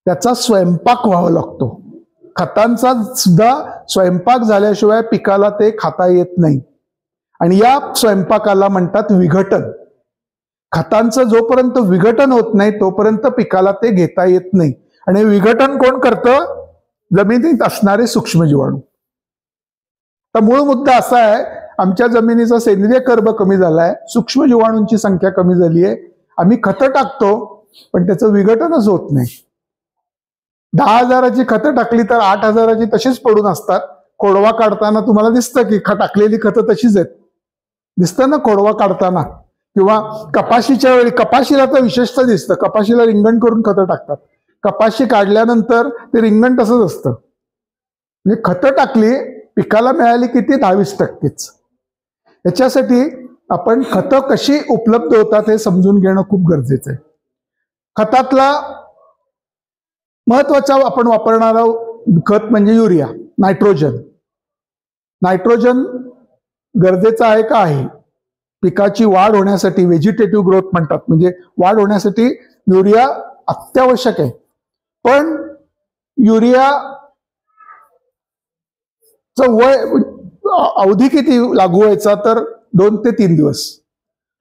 त्याचा स्वयंपाक व्हावा लागतो. खतांचा सुद्धा स्वयंपाक झाल्याशिवाय पिकाला ते खाता येत नाही. आणि या स्वयंपाकाला म्हणतात विघटन. खतांचं जोपर्यंत विघटन होत नाही तोपर्यंत पिकाला ते घेता येत नाही. आणि विघटन कोण करतं? जमिनीत असणारे सूक्ष्म जीवाणू. तर मूळ मुद्दा असा आहे, आमच्या जमिनीचा सेंद्रिय कर्ब कमी झालाय, सूक्ष्म जीवाणूंची संख्या कमी झाली आहे. आम्ही खतं टाकतो पण त्याचं विघटनच होत नाही. 10,000ची खतं टाकली तर 8,000ची तशीच पडून असतात. खोडवा काढताना तुम्हाला दिसतं की टाकलेली खतं तशीच आहेत, दिसतं ना खोडवा काढताना. किंवा कपाशीच्या वेळी, कपाशीला तर विशेषतः दिसतं, कपाशीला रिंगण करून खतं टाकतात. कपाशी काढल्यानंतर ते रिंगण तसंच असतं. म्हणजे खतं टाकली, पिकाला मिळाली किती? 10-20%च. याच्यासाठी आपण खतं कशी उपलब्ध होतात हे समजून घेणं खूप गरजेचं आहे. खतातला महत्वाचा आपण वापरणारा खत म्हणजे युरिया, नायट्रोजन. नायट्रोजन गरजेचं आहे का? आहे. पिकाची वाढ होण्यासाठी, व्हेजिटेटिव्ह ग्रोथ म्हणतात, म्हणजे वाढ होण्यासाठी युरिया अत्यावश्यक आहे. पण युरियाचं वय अवधी किती लागू व्हायचा तर 2 ते 3 दिवस.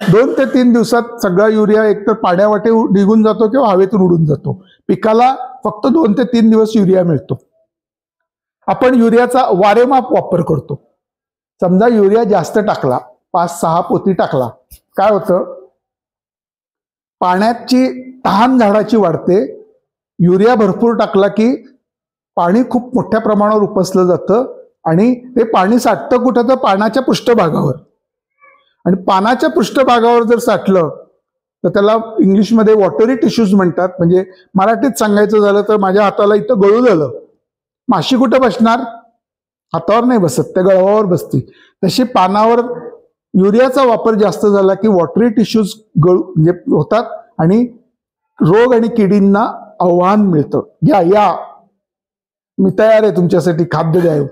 2 ते 3 दिवसात सगळा युरिया एकतर पाण्यावाटे निघून जातो किंवा हवेतून उडून जातो. पिकाला फक्त 2 ते 3 दिवस युरिया मिळतो. आपण युरियाचा वारेमाप वापर करतो. समजा युरिया जास्त टाकला, 5-6 पोती टाकला, काय होतं, पाण्याची तहान झाडाची वाढते. युरिया भरपूर टाकला की पाणी खूप मोठ्या प्रमाणावर उपसलं जातं आणि ते पाणी साठतं कुठं तर पानाच्या पृष्ठभागावर. आणि पानाच्या पृष्ठभागावर जर साठलं तर त्याला इंग्लिशमध्ये वॉटरी टिश्यूज म्हणतात. म्हणजे मराठीत सांगायचं झालं तर माझ्या हाताला इथं गळू झालं, माशी कुठं बसणार, हातावर नाही बसत, त्या गळवावर बसती. तशी पानावर युरियाचा वापर जास्त झाला की वॉटरी टिश्यूज म्हणजे होतात आणि रोग आणि किडींना आव्हान मिळतं. या मी तयार आहे तुमच्यासाठी खाद्य द्यावं.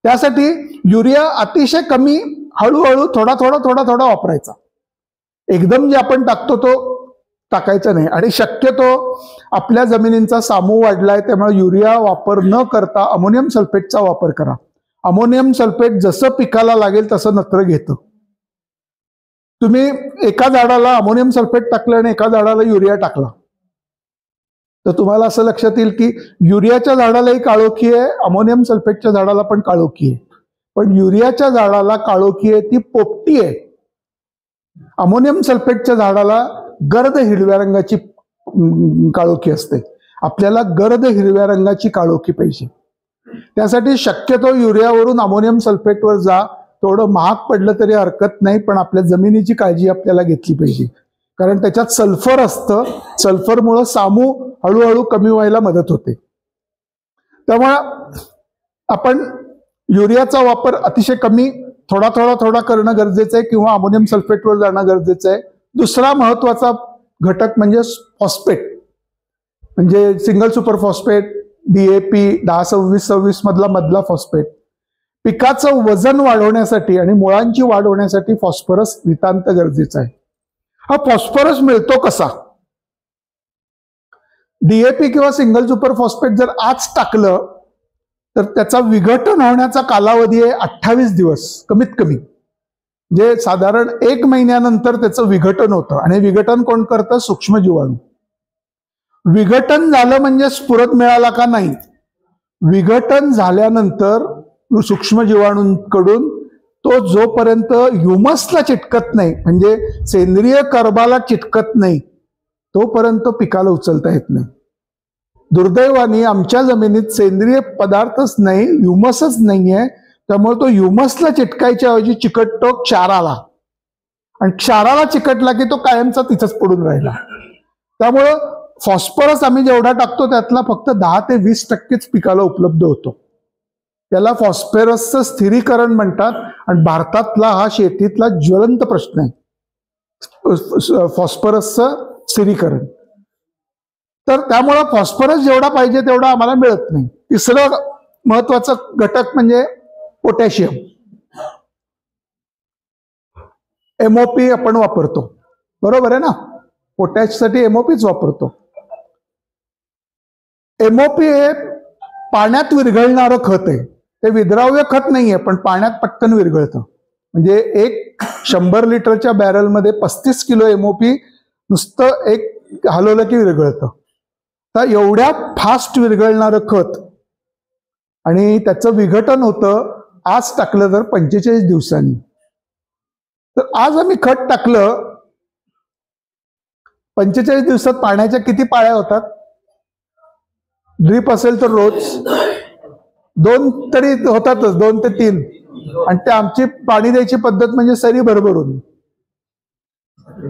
त्यासाठी युरिया अतिशय कमी, हळूहळू थोडा थोडा वापरायचा. एकदम जे आपण टाकतो तो टाकायचा नाही. आणि शक्यतो आपल्या जमिनींचा सामू वाढलाय त्यामुळे युरिया वापर न करता अमोनियम सल्फेटचा वापर करा. अमोनियम सल्फेट जसं पिकाला लागेल तसं नत्र घेतं. तुम्ही एका झाडाला अमोनियम सल्फेट टाकलं आणि एका झाडाला युरिया टाकला तर तुम्हाला असं लक्षात येईल की युरियाच्या झाडालाही काळोखी आहे, अमोनियम सल्फेटच्या झाडाला पण काळोखी आहे. पण युरियाच्या झाडाला काळोखी आहे ती पोपटी आहे. अमोनियम सल्फेटच्या झाडाला गर्द हिरव्या रंगाची काळोखी असते. आपल्याला गर्द हिरव्या रंगाची काळोखी पाहिजे. त्यासाठी शक्यतो युरियावरून अमोनियम सल्फेटवर जा. थोडं महाग पडलं तरी हरकत नाही, पण आपल्या जमिनीची काळजी आपल्याला घेतली पाहिजे. कारण त्याच्यात सल्फर असतं. सल्फरमुळं सामू हळूहळू कमी व्हायला मदत होते. त्यामुळं आपण युरियाचा वापर अतिशय कमी, थोडा करणं गरजेचं आहे किंवा अमोनियम सल्फेटवर जाणं गरजेचं आहे. दुसरा महत्वाचा घटक म्हणजे फॉस्फेट, म्हणजे सिंगल सुपर फॉस्फेट, DAP 10-26-26 मधला फॉस्फेट. पिकाचं वजन वाढवण्यासाठी आणि मुळांची वाढ होण्यासाठी फॉस्फरस नितांत गरजेचा आहे. हा फॉस्फरस मिळतो कसा? DAP किंवा सिंगल सुपर फॉस्फेट जर आज टाकलं तर त्याचा विघटन होण्याचा कालावधी आहे 28 दिवस कमीत कमी. जे साधारण 1 महिन्यानंतर त्याचं विघटन होतं. आणि विघटन कोण करतं? सूक्ष्म जीवाणू. विघटन झालं म्हणजे स्फुरद मिळाला का? नाही. विघटन झाल्यानंतर सूक्ष्म जीवाणूंकडून तो जोपर्यंत ह्युमसला चिटकत नाही, म्हणजे सेंद्रिय कर्बाला चिटकत नाही, तोपर्यंत पिकाला उचलता येत नाही. दुर्दैवाने आमच्या जमिनीत सेंद्रिय पदार्थच नाही, ह्युमसच नाहीये. त्यामुळे तो ह्युमसला चिटकायच्या ऐवजी चिकटतो क्षाराला, आणि क्षाराला चिकटला की तो कायमचा तिथंच पडून राहिला. त्यामुळं फॉस्फरस आम्ही जेवढा टाकतो त्यातला फक्त 10 ते 20% पिकाला उपलब्ध होतो. त्याला फॉस्फरसचं स्थिरीकरण म्हणतात. आणि भारतातला हा शेतीतला ज्वलंत प्रश्न आहे, फॉस्फरसचं स्थिरीकरण. तर त्यामुळं फॉस्फरस जेवढा पाहिजे तेवढा आम्हाला मिळत नाही. तिसरं महत्वाचं घटक म्हणजे पोटॅशियम. MOP आपण वापरतो, बरोबर आहे ना? पोटॅशसाठी MOPच वापरतो. MOP हे पाण्यात विरघळणारं खत आहे. ते विद्राव्य खत नाहीये, पण पाण्यात पटकन विरघळतं. म्हणजे 100 लिटरच्या बॅरलमध्ये 35 किलो MOP नुसतं एक हलवलं की विरघळतं. तर एवढ्या फास्ट विरघळणारं खत आणि त्याचं विघटन होतं आज टाकलं तर 45 दिवसांनी. तर आज आम्ही खत टाकलं, 45 दिवसात पाण्याच्या किती पाळ्या होतात? ड्रीप असेल तर रोज 2 तरी होतातच, 2 ते 3. आणि ते आमची पाणी द्यायची पद्धत म्हणजे सरी भरभरून.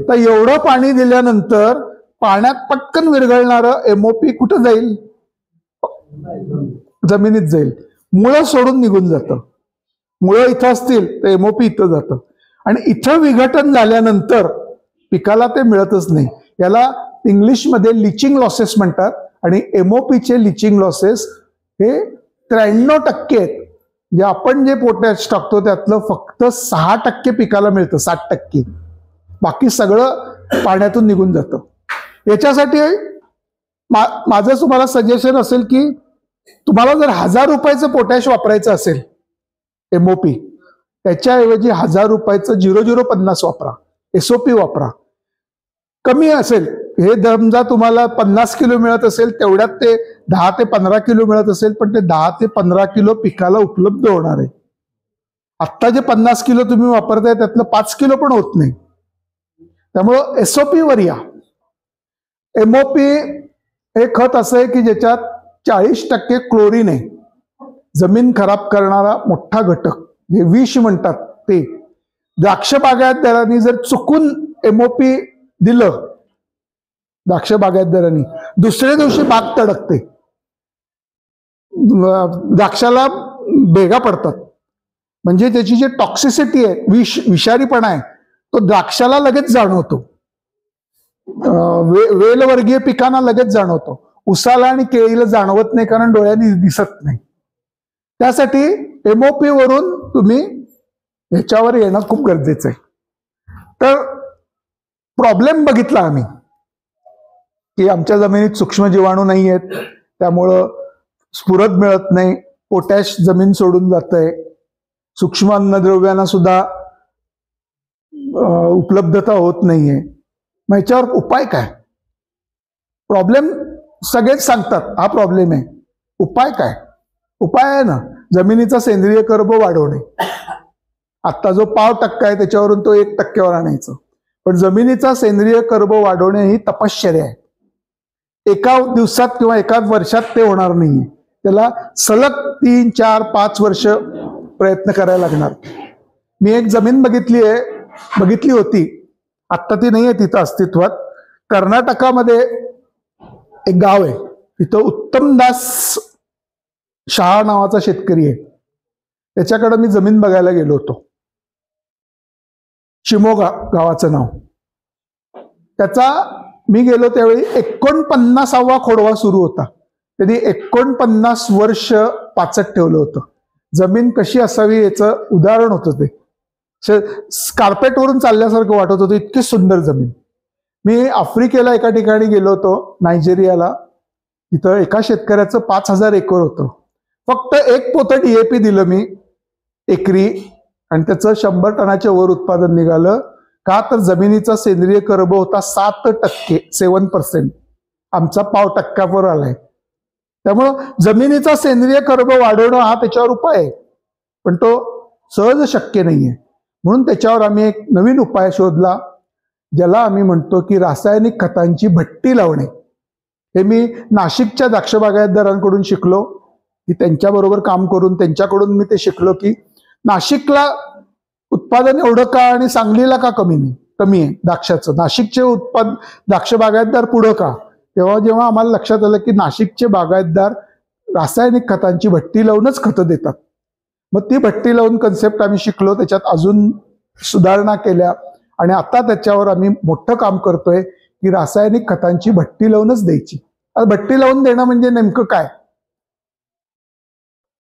तर एवढं पाणी दिल्यानंतर पाण्यात पटकन विरघळणारं MOP कुठं जाईल? जमिनीत जाईल. मुळं सोडून निघून जातं. मुळं इथं असतील तर MOP इथं जातं. आणि इथं विघटन झाल्यानंतर पिकाला ते मिळतच नाही. याला इंग्लिशमध्ये लिचिंग लॉसेस म्हणतात. आणि MOPचे लिचिंग लॉसेस हे 93% आहेत. म्हणजे आपण जे पोटॅश टाकतो त्यातलं फक्त 6% पिकाला मिळतं, 60%. बाकी सगळं पाण्यातून निघून जातं. याच्यासाठी माझं तुम्हाला सजेशन असेल की तुम्हाला जर 1000 रुपयाचं पोटॅश वापरायचं असेल MOP, त्याच्याऐवजी 1000 रुपयाचं 0050 वापरा, SOP वापरा. कमी असेल हे, समजा तुम्हाला 50 किलो मिळत असेल तेवढ्यात ते 10 ते 15 किलो मिळत असेल, पण ते 10 ते 15 किलो पिकाला उपलब्ध होणार आहे. आत्ता जे 50 किलो तुम्ही वापरताय त्यातलं 5 किलो पण होत नाही. त्यामुळं SOP वर या. MOP हे खत असं आहे की ज्याच्यात 40% क्लोरीन आहे, जमीन खराब करणारा मोठा घटक, जे विष म्हणतात ते. द्राक्ष बागायतदारांनी जर चुकून MOP दिलं, द्राक्ष बागायतदारांनी, दुसऱ्या दिवशी बाग तडकते, द्राक्षाला भेगा पडतात. म्हणजे त्याची जी टॉक्सिसिटी आहे, विषारीपणा आहे, तो द्राक्षाला लगेच जाणवतो. वेलवर्गीय पिकांना लगेच जाणवतो, उसाला आणि केळीला जाणवत नाही, कारण डोळ्यांनी दिसत नाही. त्यासाठी MOP वरून तुम्ही ह्याच्यावर येणं खूप गरजेचं आहे. तर प्रॉब्लेम बघितला आम्ही की आमच्या जमिनीत सूक्ष्म जीवाणू नाही आहेत, त्यामुळं स्फुरद मिळत नाही, पोटॅश जमीन सोडून जातंय, सूक्ष्म अन्नद्रव्यांना सुद्धा उपलब्धता होत नाहीये. मग याच्यावर उपाय काय? प्रॉब्लेम सगळेच सांगतात हा प्रॉब्लेम आहे, उपाय काय? उपाय आहे ना, जमिनीचा सेंद्रिय कर्ब वाढवणे. आत्ता जो 0.5% आहे त्याच्यावरून तो 1% आणायचं. पण जमिनीचा सेंद्रिय कर्ब वाढवणे ही तपश्चर्या आहे. एका दिवसात किंवा एका वर्षात ते होणार नाहीये, त्याला सलग 3, 4, 5 वर्ष प्रयत्न करायला लागणार. मी एक जमीन बघितली होती, आत्ता ती नाहीये तिथं अस्तित्वात. कर्नाटकामध्ये एक गाव आहे, तिथं उत्तमदास शहा नावाचा शेतकरी आहे. त्याच्याकडे मी जमीन बघायला गेलो होतो. शिमोगा गावाचं नाव. त्याचा मी गेलो त्यावेळी 49वा खोडवा सुरू होता. त्यांनी 49 वर्ष पाचट ठेवलं होतं. जमीन कशी असावी याचं उदाहरण होतं ते. कार्पेटवरून चालल्यासारखं वाटत होतं, इतकी सुंदर जमीन. मी आफ्रिकेला एका ठिकाणी गेलो होतो, नायजेरियाला. तिथं एका शेतकऱ्याचं 5000 एकर होतं. फक्त 1 पोतं DAP दिलं मी एकरी, आणि त्याचं 100 टनाच्या वर उत्पादन निघालं. का तर जमिनीचा सेंद्रिय कर्ब होता 7%, 7%. आमचा 0.5% आलाय. त्यामुळं जमिनीचा सेंद्रिय कर्ब वाढवणं हा त्याच्यावर उपाय आहे, पण तो सहज शक्य नाहीये. म्हणून त्याच्यावर आम्ही एक नवीन उपाय शोधला, ज्याला आम्ही म्हणतो की रासायनिक खतांची भट्टी लावणे. हे मी नाशिकच्या द्राक्ष बागायतदारांकडून शिकलो, की त्यांच्याबरोबर काम करून त्यांच्याकडून मी ते शिकलो की नाशिकला उत्पादन एवढं का आणि सांगलीला का कमी आहे द्राक्षाचं. नाशिकचे द्राक्ष बागायतदार पुढं का? जेव्हा आम्हाला लक्षात आलं की नाशिकचे बागायतदार रासायनिक खतांची भट्टी लावूनच खतं देतात. मग ती भट्टी लावून कन्सेप्ट आम्ही शिकलो, त्याच्यात अजून सुधारणा केल्या, आणि आता त्याच्यावर आम्ही मोठं काम करतोय की रासायनिक खतांची भट्टी लावूनच द्यायची. भट्टी लावून देणं म्हणजे नेमकं काय?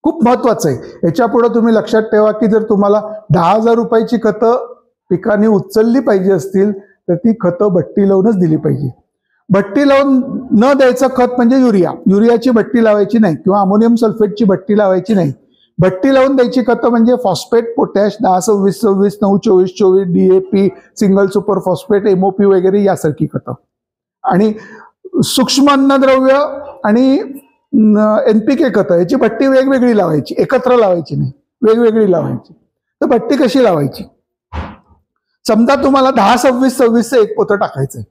खूप महत्वाचं आहे. याच्या पुढे तुम्ही लक्षात ठेवा की जर तुम्हाला 10,000 रुपयाची खतं पिकांनी उचलली पाहिजे असतील तर ती खतं भट्टी लावूनच दिली पाहिजे. भट्टी लावून न द्यायचं खत म्हणजे युरियाची भट्टी लावायची नाही, किंवा अमोनियम सल्फेटची भट्टी लावायची नाही. भट्टी लावून द्यायची खतं म्हणजे phosphate, potash 10-26-26, 9-24-24, DAP, single super phosphate, MOP वगैरे यासारखी खतं. आणि सूक्ष्म अन्नद्रव्य आणि NPK खतं याची भट्टी वेगवेगळी लावायची, एकत्र लावायची नाही, वेगवेगळी लावायची. तर भट्टी कशी लावायची? समजा तुम्हाला 10-26-26 1 पोतं टाकायचंय,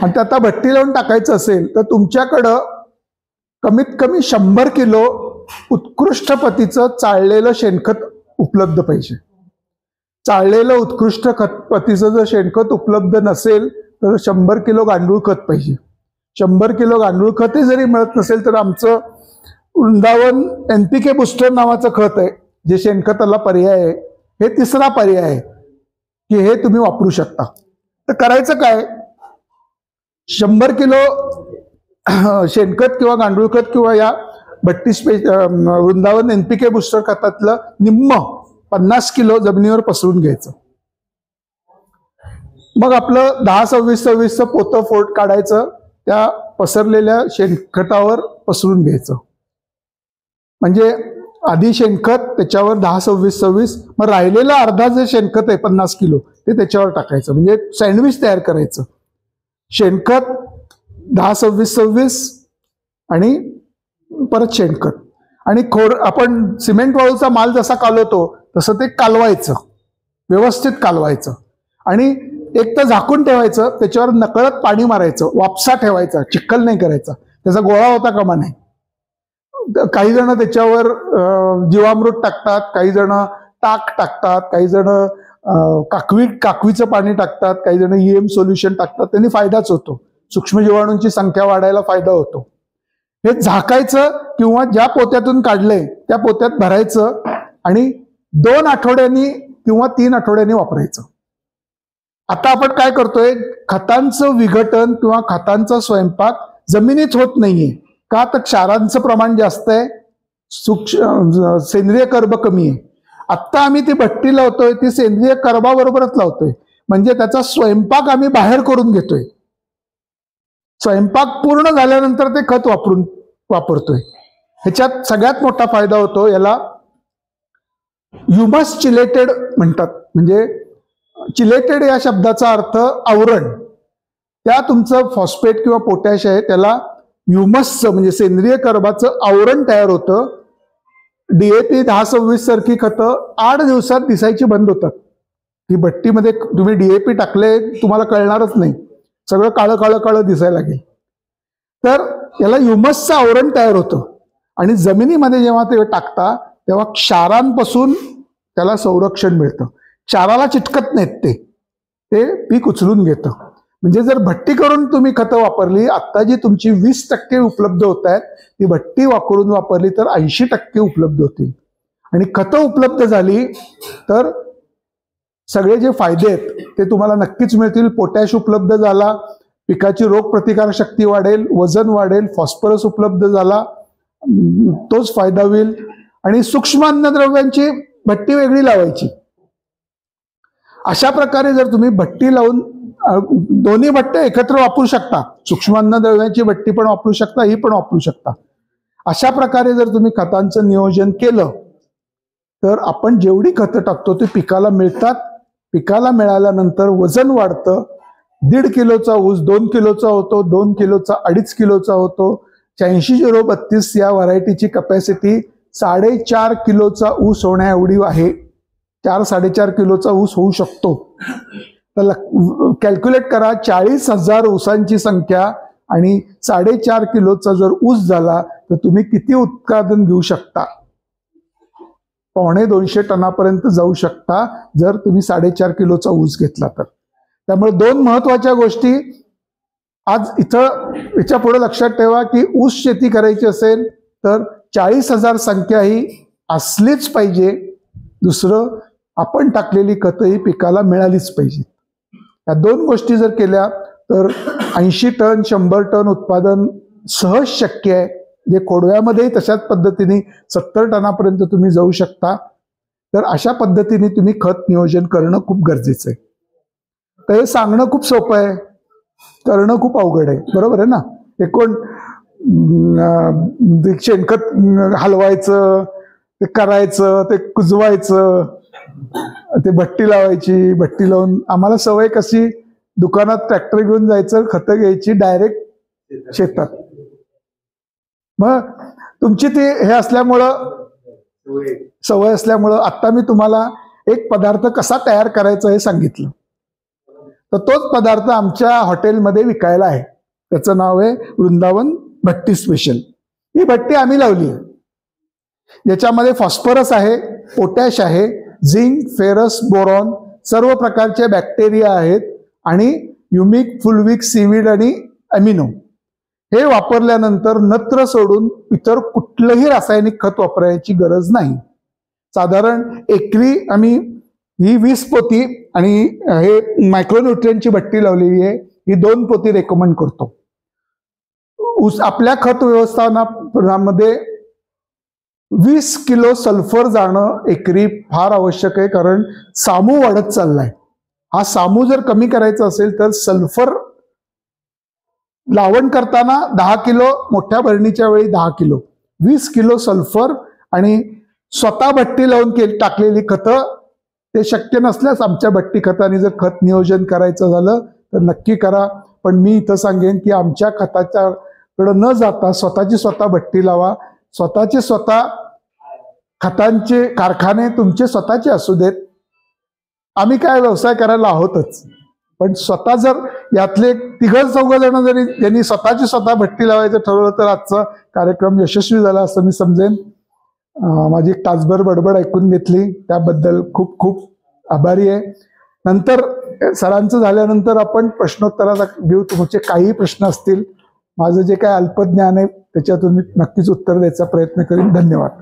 आणि ते आता भट्टी लावून टाकायचं असेल तर तुमच्याकडं कमीत कमी 100 किलो उत्कृष्ट पतीचं चाळलेलं शेणखत उपलब्ध पाहिजे. चाळलेलं उत्कृष्ट पतीचं जर शेणखत उपलब्ध नसेल तर 100 किलो गांडूळ खत पाहिजे. 100 किलो गांडूळ खत जरी मिळत नसेल तर आमचं वृंदावन NPK बुस्टर नावाचं खत आहे, जे शेणखताला पर्याय आहे. हे तिसरा पर्याय आहे की हे तुम्ही वापरू शकता. तर करायचं काय? 100 किलो शेणखत किंवा गांडूळ खत किंवा या वृंदावन NPK बुस्टर खतातलं निम्म 50 किलो जमिनीवर पसरून घ्यायचं. मग आपलं 10-26-26 पोतं फोड काढायचं, त्या पसरलेल्या शेणखतावर पसरून घ्यायचं. म्हणजे आधी शेणखत, त्याच्यावर 10-26-26, मग राहिलेलं अर्धा जे शेणखत आहे 50 किलो ते त्याच्यावर टाकायचं. म्हणजे सँडविच तयार करायचं. शेणखत 10-26-26 आणि परत शेणखत आणि आपण सिमेंट वाळूचा माल जसा कालवतो तसं ते कालवायचं, व्यवस्थित कालवायचं. आणि एक तर झाकून ठेवायचं, त्याच्यावर नकळत पाणी मारायचं, वापसा ठेवायचा, चिखल नाही करायचा, त्याचा गोळा होता कामा नाही. काही जण त्याच्यावर जीवामृत टाकतात, काही जण टाक टाकतात, काही जण काकवीचं पाणी टाकतात, काही जण EM सोल्युशन टाकतात. त्यांनी फायदाच होतो, सूक्ष्मजीवाणूंची संख्या वाढायला फायदा होतो. हे झाकायचं किंवा ज्या पोत्यातून काढलंय त्या पोत्यात भरायचं आणि 2 आठवड्यांनी किंवा 3 आठवड्यांनी वापरायचं. आता आपण काय करतोय, खतांचं विघटन किंवा खतांचा स्वयंपाक जमिनीत होत नाहीये. का तर क्षारांचं प्रमाण जास्त आहे, सेंद्रिय कर्ब कमी आहे. आत्ता आम्ही ती भट्टी लावतोय, ती सेंद्रिय कर्बाबरोबरच लावतोय. म्हणजे त्याचा स्वयंपाक आम्ही बाहेर करून घेतोय. स्वयंपाक पूर्ण झाल्यानंतर ते खत वापरतोय. ह्याच्यात सगळ्यात मोठा फायदा होतो. याला ह्युमस चिलेटेड म्हणतात. म्हणजे चिलेटेड या शब्दाचा अर्थ आवरण. त्या तुमचं फॉस्फेट किंवा पोटॅश आहे त्याला ह्युमसचं म्हणजे सेंद्रिय कर्बाचं आवरण तयार होतं. DAP 10-26 सारखी खतं 8 दिवसात दिसायची बंद होतात. ही भट्टीमध्ये तुम्ही DAP टाकले तुम्हाला कळणारच नाही, सगळं काळं काळं काळं दिसायला लागेल. तर याला ह्युमसचं आवरण तयार होतं आणि जमिनीमध्ये जेव्हा ते टाकता तेव्हा क्षारांपासून त्याला संरक्षण मिळतं. क्षाराला चिटकत नाहीत, ते पीक उचलून घेतं. म्हणजे जर भट्टी करून तुम्ही खतं वापरली, आता जी तुमची 20% उपलब्ध होत आहेत ती भट्टी वापरली तर 80% उपलब्ध होतील. आणि खतं उपलब्ध झाली तर सगळे जे फायदे आहेत ते तुम्हाला नक्कीच मिळतील. पोटॅश उपलब्ध झाला, पिकाची रोगप्रतिकार शक्ती वाढेल, वजन वाढेल. फॉस्फरस उपलब्ध झाला, तोच फायदा होईल. आणि सूक्ष्म अन्नद्रव्यांची भट्टी वेगळी लावायची. अशा प्रकारे जर तुम्ही भट्टी लावून दोन्ही भट्ट्या एकत्र वापरू शकता, सूक्ष्म अन्नद्रव्यांची भट्टी पण वापरू शकता, ही पण वापरू शकता. अशा प्रकारे जर तुम्ही खतांचं नियोजन केलं तर आपण जेवढी खतं टाकतो ते पिकाला मिळतात. पिकाला मिळाल्यानंतर वजन वाढतं. 1.5 किलोचा ऊस 2 किलोचा होतो, 2 किलोचा 2.5 किलोचा होतो. 86-032 या व्हरायटीची कपॅसिटी 4.5 किलोचा ऊस होण्या एवढी आहे. 4-4.5 किलोचा ऊस होऊ शकतो. तर कॅल्क्युलेट करा, 40,000 ऊसांची संख्या आणि 4.5 किलोचा जर ऊस झाला तर तुम्ही किती उत्पादन घेऊ शकता. 250 टनापर्यंत जाऊ शकता जर तुम्ही 4.5 किलोचा ऊस घेतला तर. त्यामुळे 2 महत्वाच्या गोष्टी आज इथं याच्या पुढे लक्षात ठेवा की ऊस शेती करायची असेल तर 40,000 संख्या ही असलीच पाहिजे. दुसरं, आपण टाकलेली खतं ही पिकाला मिळालीच पाहिजे. या 2 गोष्टी जर केल्या तर 80 टन 100 टन उत्पादन सहज शक्य आहे. जे खोडव्यामध्ये तशाच पद्धतीने 70 टनापर्यंत तुम्ही जाऊ शकता. तर अशा पद्धतीने तुम्ही खत नियोजन करणं खूप गरजेचं आहे. तर हे सांगणं खूप सोपं आहे, करणं खूप अवघड आहे. बरोबर आहे ना. शेणखत हलवायचं, ते करायचं, ते कुजवायचं, ते भट्टी लावायची. भट्टी लावून आम्हाला सवय कशी, दुकानात ट्रॅक्टर घेऊन जायचं, खतं घ्यायची, डायरेक्ट शेतात. मग तुमची ती हे असल्यामुळं, सवय असल्यामुळं आता मी तुम्हाला एक पदार्थ कसा तयार करायचा हे सांगितलं. तर तोच पदार्थ आमच्या हॉटेलमध्ये विकायला आहे. त्याचं नाव आहे वृंदावन भट्टी स्पेशल. ही भट्टी आम्ही लावली आहे. याच्यामध्ये फॉस्फरस आहे, पोटॅश आहे, झिंक, फेरस, बोरॉन, सर्व प्रकारचे बॅक्टेरिया आहेत आणि युमिक, फुलविक, सीवीड आणि अमिनो. हे वापरल्यानंतर नत्र सोडून इतर कुठलंही रासायनिक खत वापरायची गरज नाही. साधारण एकरी आम्ही ही 20 पोती आणि हे मायक्रोन्यूट्रियनची भट्टी लावलेली आहे. ही 2 पोती रेकमेंड करतो. आपल्या खत व्यवस्थापनामध्ये 20 किलो सल्फर जाणं एकरी फार आवश्यक आहे, कारण सामू वाढत चाललाय. हा सामू जर कमी करायचा असेल तर सल्फर लावण करताना 10 किलो, मोठ्या भरणीच्या वेळी 10 किलो, 20 किलो सल्फर आणि स्वतः भट्टी लावून टाकलेली खतं. ते शक्य नसल्यास आमच्या भट्टी खताने जर खत नियोजन करायचं झालं तर नक्की करा. पण मी इथं सांगेन की आमच्या खताच्याकडे न जाता स्वतःची स्वतः भट्टी लावा. स्वतःचे स्वतः खतांचे कारखाने तुमचे स्वतःचे असू देत. आम्ही काय व्यवसाय करायला आहोतच, पण स्वतः जर यातले 3-4 जण जरी ज्यांनी स्वतःची स्वतः भट्टी लावायचं ठरवलं तर आजचा कार्यक्रम यशस्वी झाला असं मी समजेन. माझी एक तासभर बडबड ऐकून घेतली त्याबद्दल खूप खूप आभारी आहे. नंतर सरांचं झाल्यानंतर आपण प्रश्नोत्तराचा घेऊ. तुमचे काही प्रश्न असतील, माझं जे काय अल्पज्ञान आहे त्याच्यातून मी नक्कीच उत्तर द्यायचा प्रयत्न करीन. धन्यवाद.